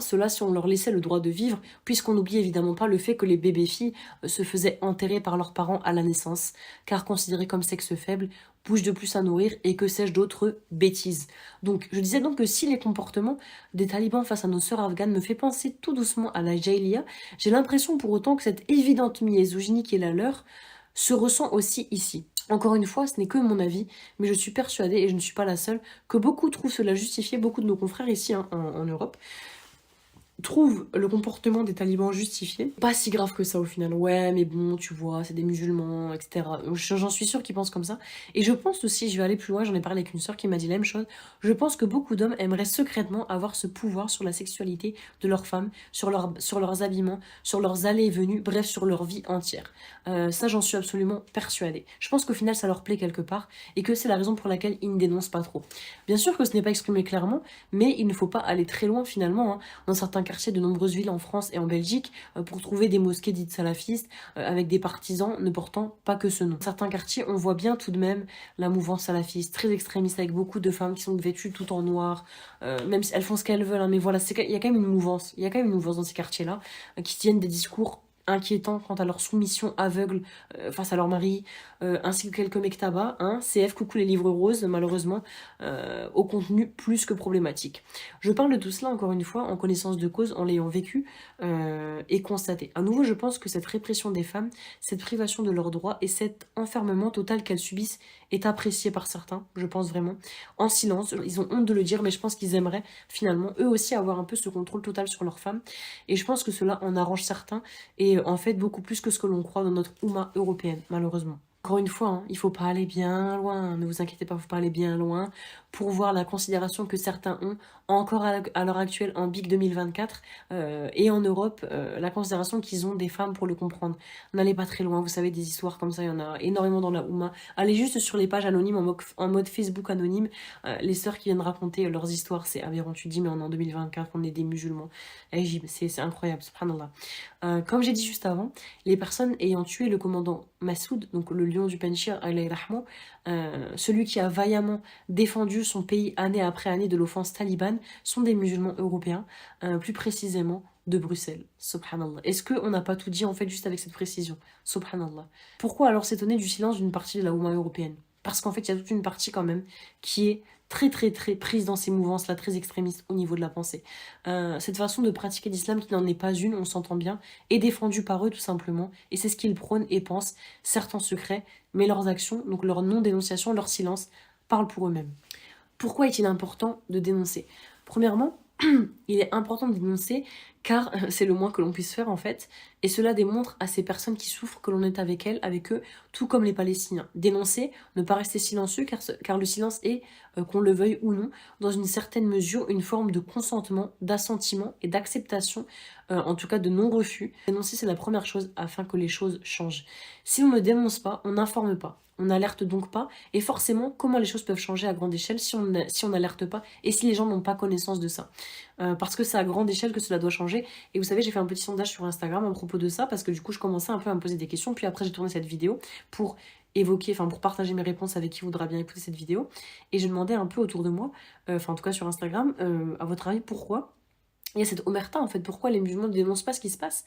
cela si on leur laissait le droit de vivre, puisqu'on n'oublie évidemment pas le fait que les bébés-filles se faisaient enterrer par leurs parents à la naissance, car considérés comme sexe faible, bouche de plus à nourrir et que sais-je d'autres bêtises. Donc, je disais donc que si les comportements des talibans face à nos sœurs afghanes me fait penser tout doucement à la Jahiliya, j'ai l'impression pour autant que cette évidente misogynie qui est la leur se ressent aussi ici. Encore une fois, ce n'est que mon avis, mais je suis persuadée, et je ne suis pas la seule, que beaucoup trouvent cela justifié, beaucoup de nos confrères ici en Europe, trouve le comportement des talibans justifié. Pas si grave que ça au final. Ouais, mais bon, tu vois, c'est des musulmans, etc. J'en suis sûre qu'ils pensent comme ça. Et je pense aussi, je vais aller plus loin, j'en ai parlé avec une sœur qui m'a dit la même chose, je pense que beaucoup d'hommes aimeraient secrètement avoir ce pouvoir sur la sexualité de leurs femmes, sur leurs habillements, sur leurs allées et venues, bref, sur leur vie entière. Ça, j'en suis absolument persuadée. Je pense qu'au final, ça leur plaît quelque part, et que c'est la raison pour laquelle ils ne dénoncent pas trop. Bien sûr que ce n'est pas exprimé clairement, mais il ne faut pas aller très loin finalement, hein. Dans certains quartiers de nombreuses villes en France et en Belgique, pour trouver des mosquées dites salafistes, avec des partisans ne portant pas que ce nom. Dans certains quartiers, on voit bien tout de même la mouvance salafiste, très extrémiste, avec beaucoup de femmes qui sont vêtues tout en noir, même si elles font ce qu'elles veulent, hein, mais voilà, il y a quand même une mouvance, il y a quand même une mouvance dans ces quartiers-là, qui tiennent des discours inquiétants quant à leur soumission aveugle face à leur mari, ainsi que quelques mektaba, hein, CF, coucou les livres roses, malheureusement, au contenu plus que problématique. Je parle de tout cela, encore une fois, en connaissance de cause, en l'ayant vécu et constaté. À nouveau, je pense que cette répression des femmes, cette privation de leurs droits et cet enfermement total qu'elles subissent est apprécié par certains, je pense vraiment, en silence. Ils ont honte de le dire, mais je pense qu'ils aimeraient finalement, eux aussi, avoir un peu ce contrôle total sur leurs femmes. Et je pense que cela en arrange certains, et en fait beaucoup plus que ce que l'on croit dans notre Oumma européenne, malheureusement. Encore une fois, hein, il faut pas aller bien loin, ne vous inquiétez pas, il faut pas aller bien loin pour voir la considération que certains ont encore à l'heure actuelle en BIC 2024 et en Europe, la considération qu'ils ont des femmes pour le comprendre. N'allez pas très loin, vous savez, des histoires comme ça, il y en a énormément dans la Oumma. Allez juste sur les pages anonymes, en mode Facebook anonyme, les sœurs qui viennent raconter leurs histoires, c'est aberrant, tu te dis, mais on est en 2024, on est des musulmans. C'est incroyable, subhanallah. Comme j'ai dit juste avant, les personnes ayant tué le commandant Massoud, donc le lion du Penchir, alayhi rahma, celui qui a vaillamment défendu son pays année après année de l'offense talibane, sont des musulmans européens, plus précisément de Bruxelles. Subhanallah. Est-ce qu'on n'a pas tout dit en fait juste avec cette précision? Subhanallah. Pourquoi alors s'étonner du silence d'une partie de la Oumma européenne? Parce qu'en fait, il y a toute une partie quand même qui est très très très prise dans ces mouvances-là, très extrémistes au niveau de la pensée. Cette façon de pratiquer l'islam, qui n'en est pas une, on s'entend bien, est défendue par eux tout simplement, et c'est ce qu'ils prônent et pensent, certes en secret, mais leurs actions, donc leur non-dénonciation, leur silence, parlent pour eux-mêmes. Pourquoi est-il important de dénoncer? Premièrement, il est important de dénoncer car c'est le moins que l'on puisse faire en fait, et cela démontre à ces personnes qui souffrent que l'on est avec elles, avec eux, tout comme les Palestiniens. Dénoncer, ne pas rester silencieux car le silence est, qu'on le veuille ou non, dans une certaine mesure, une forme de consentement, d'assentiment et d'acceptation, en tout cas de non-refus. Dénoncer, c'est la première chose afin que les choses changent. Si on ne dénonce pas, on n'informe pas. On n'alerte donc pas, et forcément, comment les choses peuvent changer à grande échelle si on n'alerte pas, et si les gens n'ont pas connaissance de ça. Parce que c'est à grande échelle que cela doit changer, et vous savez, j'ai fait un petit sondage sur Instagram à propos de ça, parce que du coup, je commençais un peu à me poser des questions, puis après j'ai tourné cette vidéo pour pour partager mes réponses avec qui voudra bien écouter cette vidéo, et je demandais un peu autour de moi, en tout cas sur Instagram, à votre avis, pourquoi il y a cette omerta en fait, pourquoi les musulmans ne dénoncent pas ce qui se passe,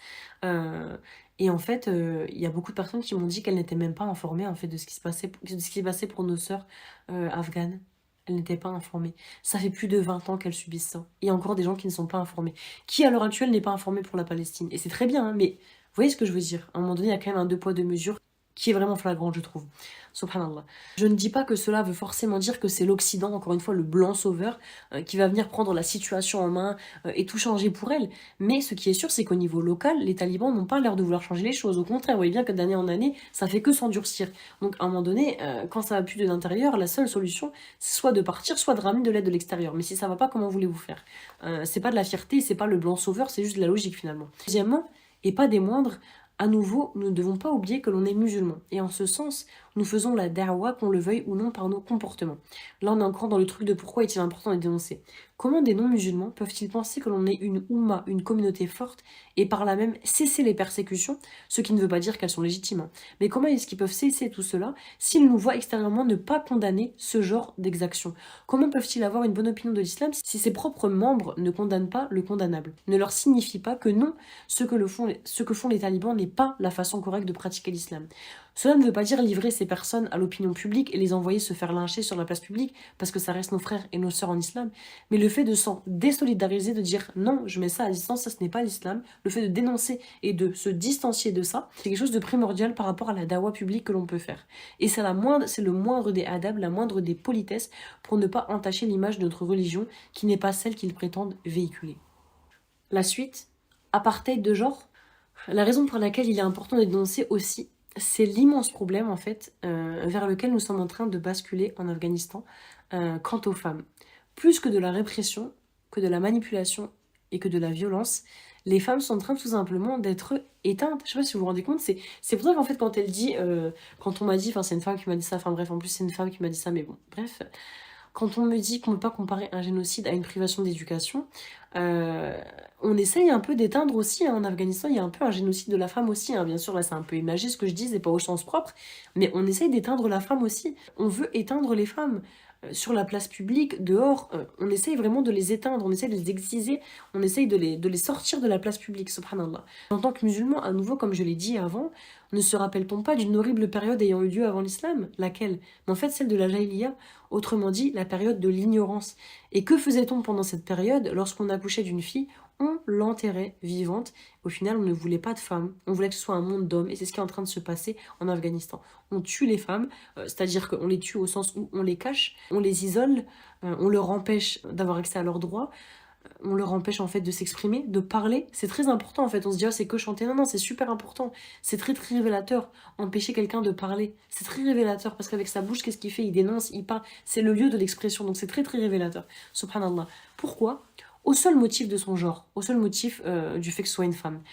et en fait il y a beaucoup de personnes qui m'ont dit qu'elles n'étaient même pas informées en fait de ce qui se passait pour nos sœurs afghanes. Elles n'étaient pas informées. Ça fait plus de 20 ans qu'elles subissent ça. Il y a encore des gens qui ne sont pas informés. Qui à l'heure actuelle n'est pas informé pour la Palestine. Et c'est très bien, hein, mais vous voyez ce que je veux dire. À un moment donné, il y a quand même un deux poids deux mesures qui est vraiment flagrant, je trouve. Subhanallah. Je ne dis pas que cela veut forcément dire que c'est l'Occident, encore une fois, le blanc sauveur, qui va venir prendre la situation en main et tout changer pour elle. Mais ce qui est sûr, c'est qu'au niveau local, les talibans n'ont pas l'air de vouloir changer les choses. Au contraire, vous voyez bien que d'année en année, ça fait que s'endurcir. Donc à un moment donné, quand ça va plus de l'intérieur, la seule solution, c'est soit de partir, soit de ramener de l'aide de l'extérieur. Mais si ça va pas, comment voulez-vous faire? C'est pas de la fierté, c'est pas le blanc sauveur, c'est juste de la logique finalement. Deuxièmement, et pas des moindres, à nouveau, nous ne devons pas oublier que l'on est musulman. Et en ce sens, nous faisons la da'wa, qu'on le veuille ou non, par nos comportements. Là, on est encore dans le truc de pourquoi est-il important de dénoncer. Comment des non-musulmans peuvent-ils penser que l'on est une oumma, une communauté forte, et par là même cesser les persécutions, ce qui ne veut pas dire qu'elles sont légitimes, hein. Mais comment est-ce qu'ils peuvent cesser tout cela s'ils nous voient extérieurement ne pas condamner ce genre d'exaction? Comment peuvent-ils avoir une bonne opinion de l'islam si ses propres membres ne condamnent pas le condamnable, ne leur signifie pas que non, ce que font les talibans n'est pas la façon correcte de pratiquer l'islam? Cela ne veut pas dire livrer ces personnes à l'opinion publique et les envoyer se faire lyncher sur la place publique, parce que ça reste nos frères et nos sœurs en islam, mais le fait de s'en désolidariser, de dire non, je mets ça à distance, ça ce n'est pas l'islam, le fait de dénoncer et de se distancier de ça, c'est quelque chose de primordial par rapport à la dawa publique que l'on peut faire. Et c'est le moindre des adab, la moindre des politesses pour ne pas entacher l'image de notre religion qui n'est pas celle qu'ils prétendent véhiculer. La suite, apartheid de genre. La raison pour laquelle il est important de dénoncer aussi, c'est l'immense problème en fait vers lequel nous sommes en train de basculer en Afghanistan quant aux femmes. Plus que de la répression, que de la manipulation et que de la violence, les femmes sont en train tout simplement d'être éteintes. Je sais pas si vous vous rendez compte, c'est pour ça qu'en fait quand elle dit, quand on m'a dit, enfin c'est une femme qui m'a dit ça, enfin bref en plus c'est une femme qui m'a dit ça, mais bon bref, quand on me dit qu'on ne peut pas comparer un génocide à une privation d'éducation, on essaye un peu d'éteindre aussi, hein. En Afghanistan, il y a un peu un génocide de la femme aussi, hein. Bien sûr, là, c'est un peu imagé ce que je dis, c'est pas au sens propre, mais on essaye d'éteindre la femme aussi. On veut éteindre les femmes. Sur la place publique, dehors, on essaye vraiment de les éteindre, on essaye de les exciser, on essaye de les sortir de la place publique, subhanallah. En tant que musulman, à nouveau, comme je l'ai dit avant, ne se rappelle-t-on pas d'une horrible période ayant eu lieu avant l'islam? Laquelle? Mais en fait, celle de la Jahiliya, autrement dit, la période de l'ignorance. Et que faisait-on pendant cette période? Lorsqu'on accouchait d'une fille, on l'enterrait vivante. Au final, on ne voulait pas de femmes, on voulait que ce soit un monde d'hommes, et c'est ce qui est en train de se passer en Afghanistan. On tue les femmes, c'est-à-dire qu'on les tue au sens où on les cache, on les isole, on leur empêche d'avoir accès à leurs droits, on leur empêche en fait de s'exprimer, de parler. C'est très important en fait. On se dit, oh, c'est que chanter. Non, non, c'est super important. C'est très très révélateur. Empêcher quelqu'un de parler, c'est très révélateur parce qu'avec sa bouche, qu'est-ce qu'il fait? Il dénonce, il parle. C'est le lieu de l'expression. Donc c'est très très révélateur. Subhanallah. Pourquoi? Au seul motif de son genre, au seul motif du fait que ce soit une femme.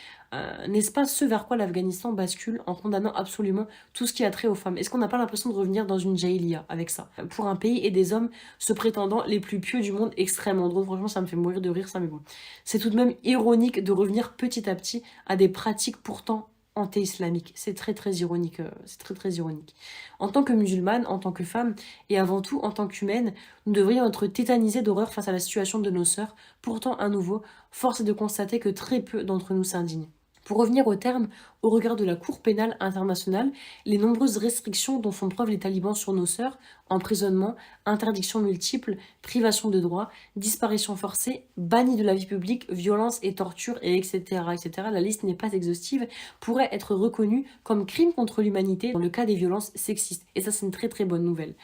N'est-ce pas ce vers quoi l'Afghanistan bascule en condamnant absolument tout ce qui a trait aux femmes? Est-ce qu'on n'a pas l'impression de revenir dans une jahiliya avec ça? Pour un pays et des hommes se prétendant les plus pieux du monde, extrêmement drôle, franchement ça me fait mourir de rire ça, mais bon. C'est tout de même ironique de revenir petit à petit à des pratiques pourtant anti-islamiques. C'est très très ironique, c'est très très ironique. En tant que musulmane, en tant que femme, et avant tout en tant qu'humaine, nous devrions être tétanisés d'horreur face à la situation de nos sœurs. Pourtant, à nouveau, force est de constater que très peu d'entre nous s'indignent. Pour revenir au terme, au regard de la Cour pénale internationale, les nombreuses restrictions dont font preuve les talibans sur nos sœurs, emprisonnement, interdictions multiples, privation de droits, disparition forcée, bannis de la vie publique, violence et torture, et etc., etc., la liste n'est pas exhaustive, pourraient être reconnues comme crimes contre l'humanité dans le cas des violences sexistes. Et ça, c'est une très très bonne nouvelle.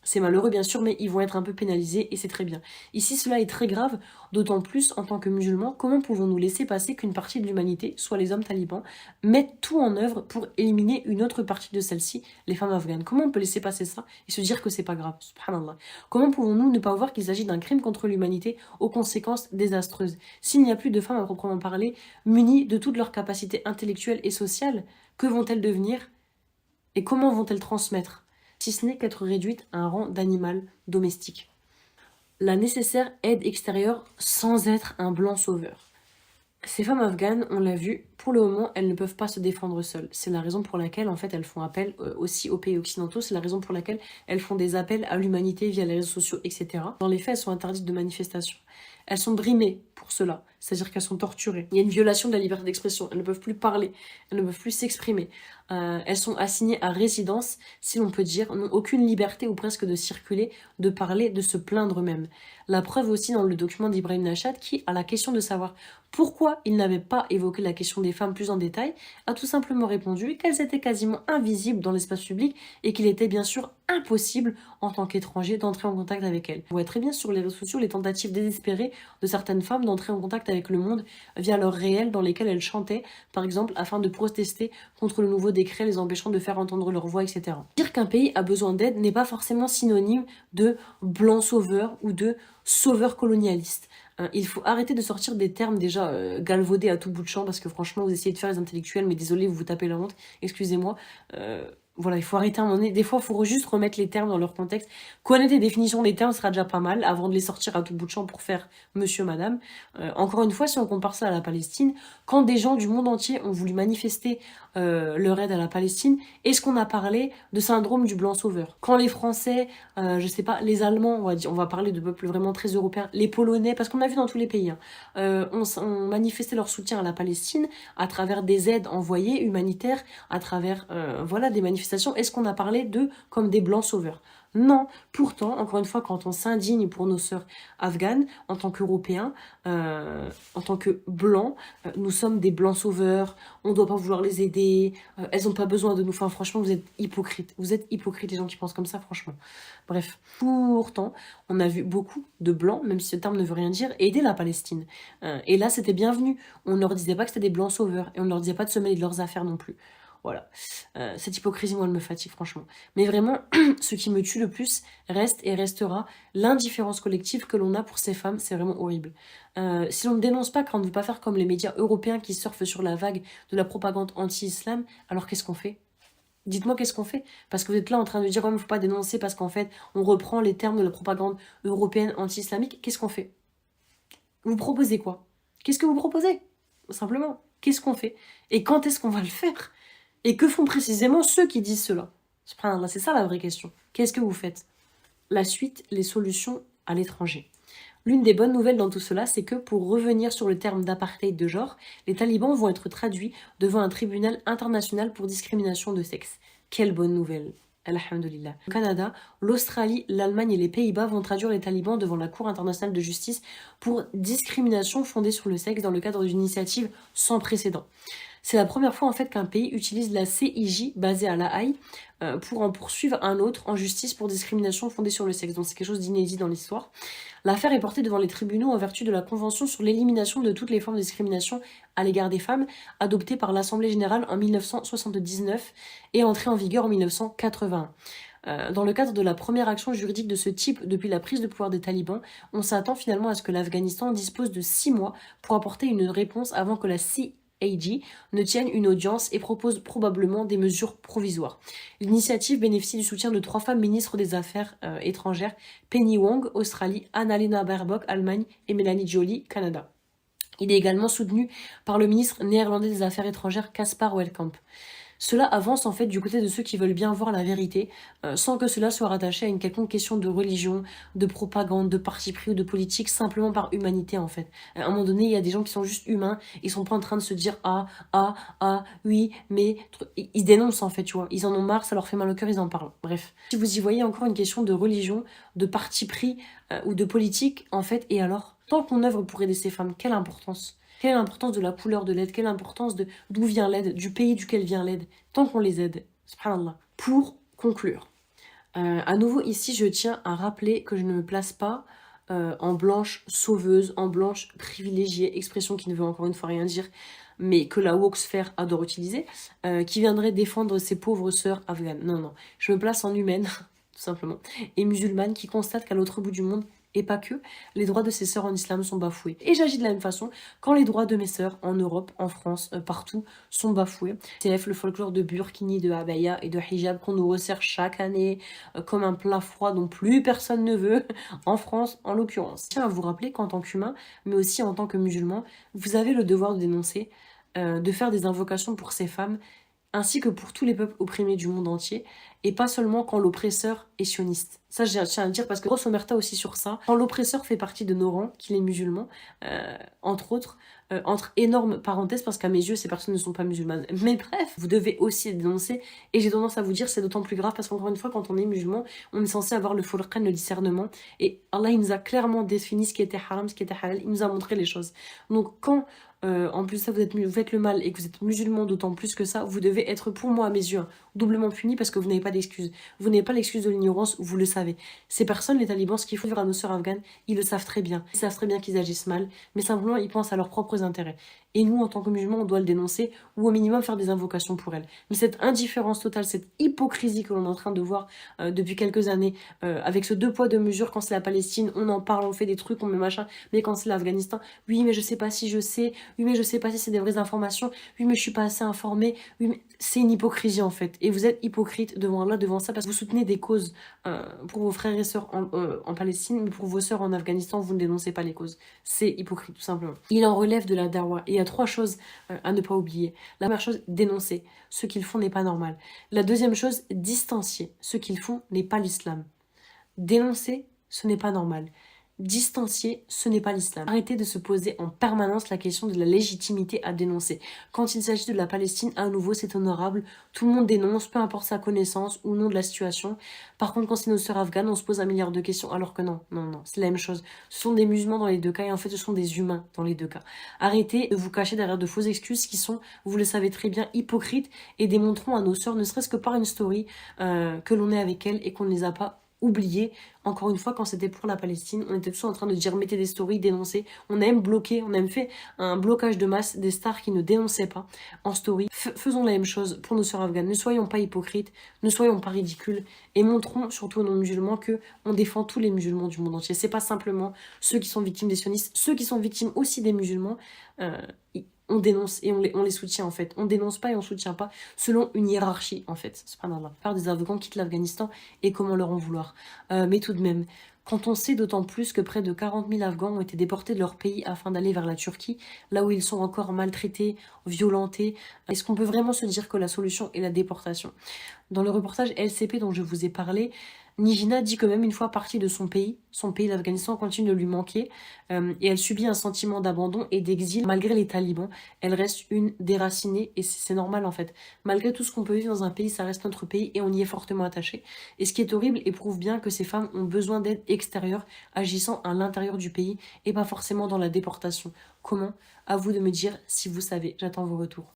C'est malheureux bien sûr, mais ils vont être un peu pénalisés et c'est très bien. Ici, cela est très grave, d'autant plus en tant que musulmans, comment pouvons-nous laisser passer qu'une partie de l'humanité, soit les hommes talibans, mettent tout en œuvre pour éliminer une autre partie de celle-ci, les femmes afghanes? Comment on peut laisser passer ça et se dire que c'est pas grave? Subhanallah. Comment pouvons-nous ne pas voir qu'il s'agit d'un crime contre l'humanité aux conséquences désastreuses? S'il n'y a plus de femmes à proprement parler, munies de toutes leurs capacités intellectuelles et sociales, que vont-elles devenir et comment vont-elles transmettre, si ce n'est qu'être réduite à un rang d'animal domestique? La nécessaire aide extérieure sans être un blanc sauveur. Ces femmes afghanes, on l'a vu, pour le moment, elles ne peuvent pas se défendre seules. C'est la raison pour laquelle, en fait, elles font appel aussi aux pays occidentaux. C'est la raison pour laquelle elles font des appels à l'humanité via les réseaux sociaux, etc. Dans les faits, elles sont interdites de manifestation. Elles sont brimées pour cela, c'est-à-dire qu'elles sont torturées. Il y a une violation de la liberté d'expression. Elles ne peuvent plus parler, elles ne peuvent plus s'exprimer. Elles sont assignées à résidence, si l'on peut dire, n'ont aucune liberté ou presque de circuler, de parler, de se plaindre même. La preuve aussi dans le document d'Ibrahim Nachad qui, à la question de savoir pourquoi il n'avait pas évoqué la question des femmes plus en détail, a tout simplement répondu qu'elles étaient quasiment invisibles dans l'espace public et qu'il était bien sûr impossible en tant qu'étranger d'entrer en contact avec elles. On voit très bien sur les réseaux sociaux les tentatives désespérées de certaines femmes d'entrer en contact avec le monde via leurs réels dans lesquels elles chantaient, par exemple, afin de protester contre le nouveau décret les empêchant de faire entendre leur voix, etc. Dire qu'un pays a besoin d'aide n'est pas forcément synonyme de blanc sauveur ou de sauveur colonialiste. Il faut arrêter de sortir des termes déjà galvaudés à tout bout de champ parce que franchement vous essayez de faire les intellectuels mais désolé vous vous tapez la honte, excusez-moi. Voilà, il faut arrêter à un moment donné. Des fois, il faut juste remettre les termes dans leur contexte. Connaître les définitions des termes sera déjà pas mal avant de les sortir à tout bout de champ pour faire monsieur, madame. Encore une fois, si on compare ça à la Palestine, quand des gens du monde entier ont voulu manifester leur aide à la Palestine, est-ce qu'on a parlé de syndrome du blanc sauveur? Quand les Français, je sais pas, les Allemands, on va parler de peuples vraiment très européens, les Polonais, parce qu'on a vu dans tous les pays, hein, ont manifesté leur soutien à la Palestine à travers des aides envoyées humanitaires, à travers voilà, des manifestations. Est-ce qu'on a parlé d'eux comme des blancs sauveurs? Non. Pourtant, encore une fois, quand on s'indigne pour nos sœurs afghanes, en tant qu'Européens, en tant que blancs, nous sommes des blancs sauveurs, on ne doit pas vouloir les aider, elles n'ont pas besoin de nous. Enfin, franchement, vous êtes hypocrites. Vous êtes hypocrites, les gens qui pensent comme ça, franchement. Bref. Pourtant, on a vu beaucoup de blancs, même si ce terme ne veut rien dire, aider la Palestine. Et là, c'était bienvenu. On ne leur disait pas que c'était des blancs sauveurs, et on ne leur disait pas de se mêler de leurs affaires non plus. Voilà. Cette hypocrisie, moi, elle me fatigue, franchement. Mais vraiment, ce qui me tue le plus reste et restera l'indifférence collective que l'on a pour ces femmes. C'est vraiment horrible. Si l'on ne dénonce pas, quand on ne veut pas faire comme les médias européens qui surfent sur la vague de la propagande anti-islam, alors qu'est-ce qu'on fait? Dites-moi qu'est-ce qu'on fait? Parce que vous êtes là en train de dire, oh, il ne faut pas dénoncer parce qu'en fait, on reprend les termes de la propagande européenne anti-islamique. Qu'est-ce qu'on fait? Vous proposez quoi? Qu'est-ce que vous proposez? Simplement, qu'est-ce qu'on fait? Et quand est-ce qu'on va le faire? Et que font précisément ceux qui disent cela? Subhanallah, c'est ça la vraie question. Qu'est-ce que vous faites? La suite, les solutions à l'étranger. L'une des bonnes nouvelles dans tout cela, c'est que pour revenir sur le terme d'apartheid de genre, les talibans vont être traduits devant un tribunal international pour discrimination de sexe. Quelle bonne nouvelle! Alhamdulillah. Le Canada, l'Australie, l'Allemagne et les Pays-Bas vont traduire les talibans devant la Cour internationale de justice pour discrimination fondée sur le sexe dans le cadre d'une initiative sans précédent. C'est la première fois en fait qu'un pays utilise la CIJ basée à La Haye pour en poursuivre un autre en justice pour discrimination fondée sur le sexe. Donc c'est quelque chose d'inédit dans l'histoire. L'affaire est portée devant les tribunaux en vertu de la Convention sur l'élimination de toutes les formes de discrimination à l'égard des femmes, adoptée par l'Assemblée générale en 1979 et entrée en vigueur en 1981. Dans le cadre de la première action juridique de ce type depuis la prise de pouvoir des talibans, on s'attend finalement à ce que l'Afghanistan dispose de 6 mois pour apporter une réponse avant que la CIJ ne tienne une audience et propose probablement des mesures provisoires. L'initiative bénéficie du soutien de 3 femmes ministres des Affaires étrangères, Penny Wong, Australie, Annalena Baerbock, Allemagne et Melanie Joly, Canada. Il est également soutenu par le ministre néerlandais des Affaires étrangères, Caspar Welkamp. Cela avance en fait du côté de ceux qui veulent bien voir la vérité, sans que cela soit rattaché à une quelconque question de religion, de propagande, de parti pris ou de politique, simplement par humanité en fait. À un moment donné, il y a des gens qui sont juste humains, ils sont pas en train de se dire oui, mais ils dénoncent en fait, tu vois. Ils en ont marre, ça leur fait mal au cœur, ils en parlent. Bref. Si vous y voyez encore une question de religion, de parti pris ou de politique, en fait, et alors, tant qu'on œuvre pour aider ces femmes, quelle importance? Quelle est l'importance de la couleur de l'aide? Quelle est l'importance de d'où vient l'aide? Du pays duquel vient l'aide? Tant qu'on les aide. Subhanallah. Pour conclure, à nouveau ici, je tiens à rappeler que je ne me place pas en blanche sauveuse, en blanche privilégiée, expression qui ne veut encore une fois rien dire, mais que la woke sphère adore utiliser, qui viendrait défendre ces pauvres sœurs afghanes. Non, non. Je me place en humaine, tout simplement, et musulmane qui constate qu'à l'autre bout du monde, et pas que, les droits de ses sœurs en islam sont bafoués. Et j'agis de la même façon quand les droits de mes sœurs en Europe, en France, partout, sont bafoués. C'est le folklore de burkini, de abaya et de hijab qu'on nous resserre chaque année comme un plat froid dont plus personne ne veut, en France en l'occurrence. Je tiens à vous rappeler qu'en tant qu'humain, mais aussi en tant que musulman, vous avez le devoir de dénoncer, de faire des invocations pour ces femmes, ainsi que pour tous les peuples opprimés du monde entier, et pas seulement quand l'oppresseur est sioniste. Ça, je tiens à le dire parce que grosse omerta aussi sur ça. Quand l'oppresseur fait partie de nos rangs, qu'il est musulman, entre autres, entre énormes parenthèses, parce qu'à mes yeux, ces personnes ne sont pas musulmanes. Mais bref, vous devez aussi les dénoncer, et j'ai tendance à vous dire c'est d'autant plus grave parce qu'encore une fois, quand on est musulman, on est censé avoir le furqan, le discernement, et Allah, il nous a clairement défini ce qui était haram, ce qui était halal, il nous a montré les choses. Donc quand en plus ça vous faites le mal et que vous êtes musulman d'autant plus que ça, vous devez être pour moi à mes yeux doublement puni parce que vous n'avez pas d'excuse. Vous n'avez pas l'excuse de l'ignorance, vous le savez. Ces personnes, les talibans, ce qu'ils font vivre à nos sœurs afghanes, ils le savent très bien. Ils savent très bien qu'ils agissent mal, mais simplement ils pensent à leurs propres intérêts. Et nous, en tant que musulmans, on doit le dénoncer ou au minimum faire des invocations pour elles. Mais cette indifférence totale, cette hypocrisie que l'on est en train de voir depuis quelques années, avec ce deux poids deux mesures, quand c'est la Palestine, on en parle, on fait des trucs, on met machin, mais quand c'est l'Afghanistan, oui mais je sais pas si je sais, oui mais je sais pas si c'est des vraies informations, oui mais je suis pas assez informée, oui mais c'est une hypocrisie en fait. Et vous êtes hypocrite devant Allah, devant ça, parce que vous soutenez des causes pour vos frères et sœurs en Palestine, mais pour vos sœurs en Afghanistan, vous ne dénoncez pas les causes. C'est hypocrite tout simplement. Il en relève de la dawa. Et il y a trois choses à ne pas oublier. La première chose, dénoncer. Ce qu'ils font n'est pas normal. La deuxième chose, distancier. Ce qu'ils font n'est pas l'islam. Dénoncer, ce n'est pas normal. Distancier, ce n'est pas l'islam. Arrêtez de se poser en permanence la question de la légitimité à dénoncer. Quand il s'agit de la Palestine, à nouveau, c'est honorable. Tout le monde dénonce, peu importe sa connaissance ou non de la situation. Par contre, quand c'est nos sœurs afghanes, on se pose un milliard de questions, alors que non, c'est la même chose. Ce sont des musulmans dans les deux cas, et en fait, ce sont des humains dans les deux cas. Arrêtez de vous cacher derrière de fausses excuses qui sont, vous le savez très bien, hypocrites, et démontrons à nos sœurs, ne serait-ce que par une story, que l'on est avec elles et qu'on ne les a pas oublié. Encore une fois, quand c'était pour la Palestine, on était tous en train de dire mettez des stories, dénoncez. On a même bloqué, on a même fait un blocage de masse des stars qui ne dénonçaient pas en story. Faisons la même chose pour nos sœurs afghanes. Ne soyons pas hypocrites, ne soyons pas ridicules et montrons surtout aux non-musulmans que on défend tous les musulmans du monde entier. C'est pas simplement ceux qui sont victimes des sionistes, ceux qui sont victimes aussi des musulmans. On dénonce et on les soutient en fait. On dénonce pas et on soutient pas selon une hiérarchie en fait. Subhanallah. La plupart des Afghans quittent l'Afghanistan et comment leur en vouloir. Mais tout de même, quand on sait d'autant plus que près de 40 000 Afghans ont été déportés de leur pays afin d'aller vers la Turquie, là où ils sont encore maltraités, violentés, est-ce qu'on peut vraiment se dire que la solution est la déportation? Dans le reportage LCP dont je vous ai parlé, Nijina dit que même une fois partie de son pays, l'Afghanistan continue de lui manquer et elle subit un sentiment d'abandon et d'exil malgré les talibans. Elle reste une déracinée et c'est normal en fait. Malgré tout ce qu'on peut vivre dans un pays, ça reste notre pays et on y est fortement attaché. Et ce qui est horrible et prouve bien que ces femmes ont besoin d'aide extérieure agissant à l'intérieur du pays et pas forcément dans la déportation. Comment? À vous de me dire si vous savez. J'attends vos retours.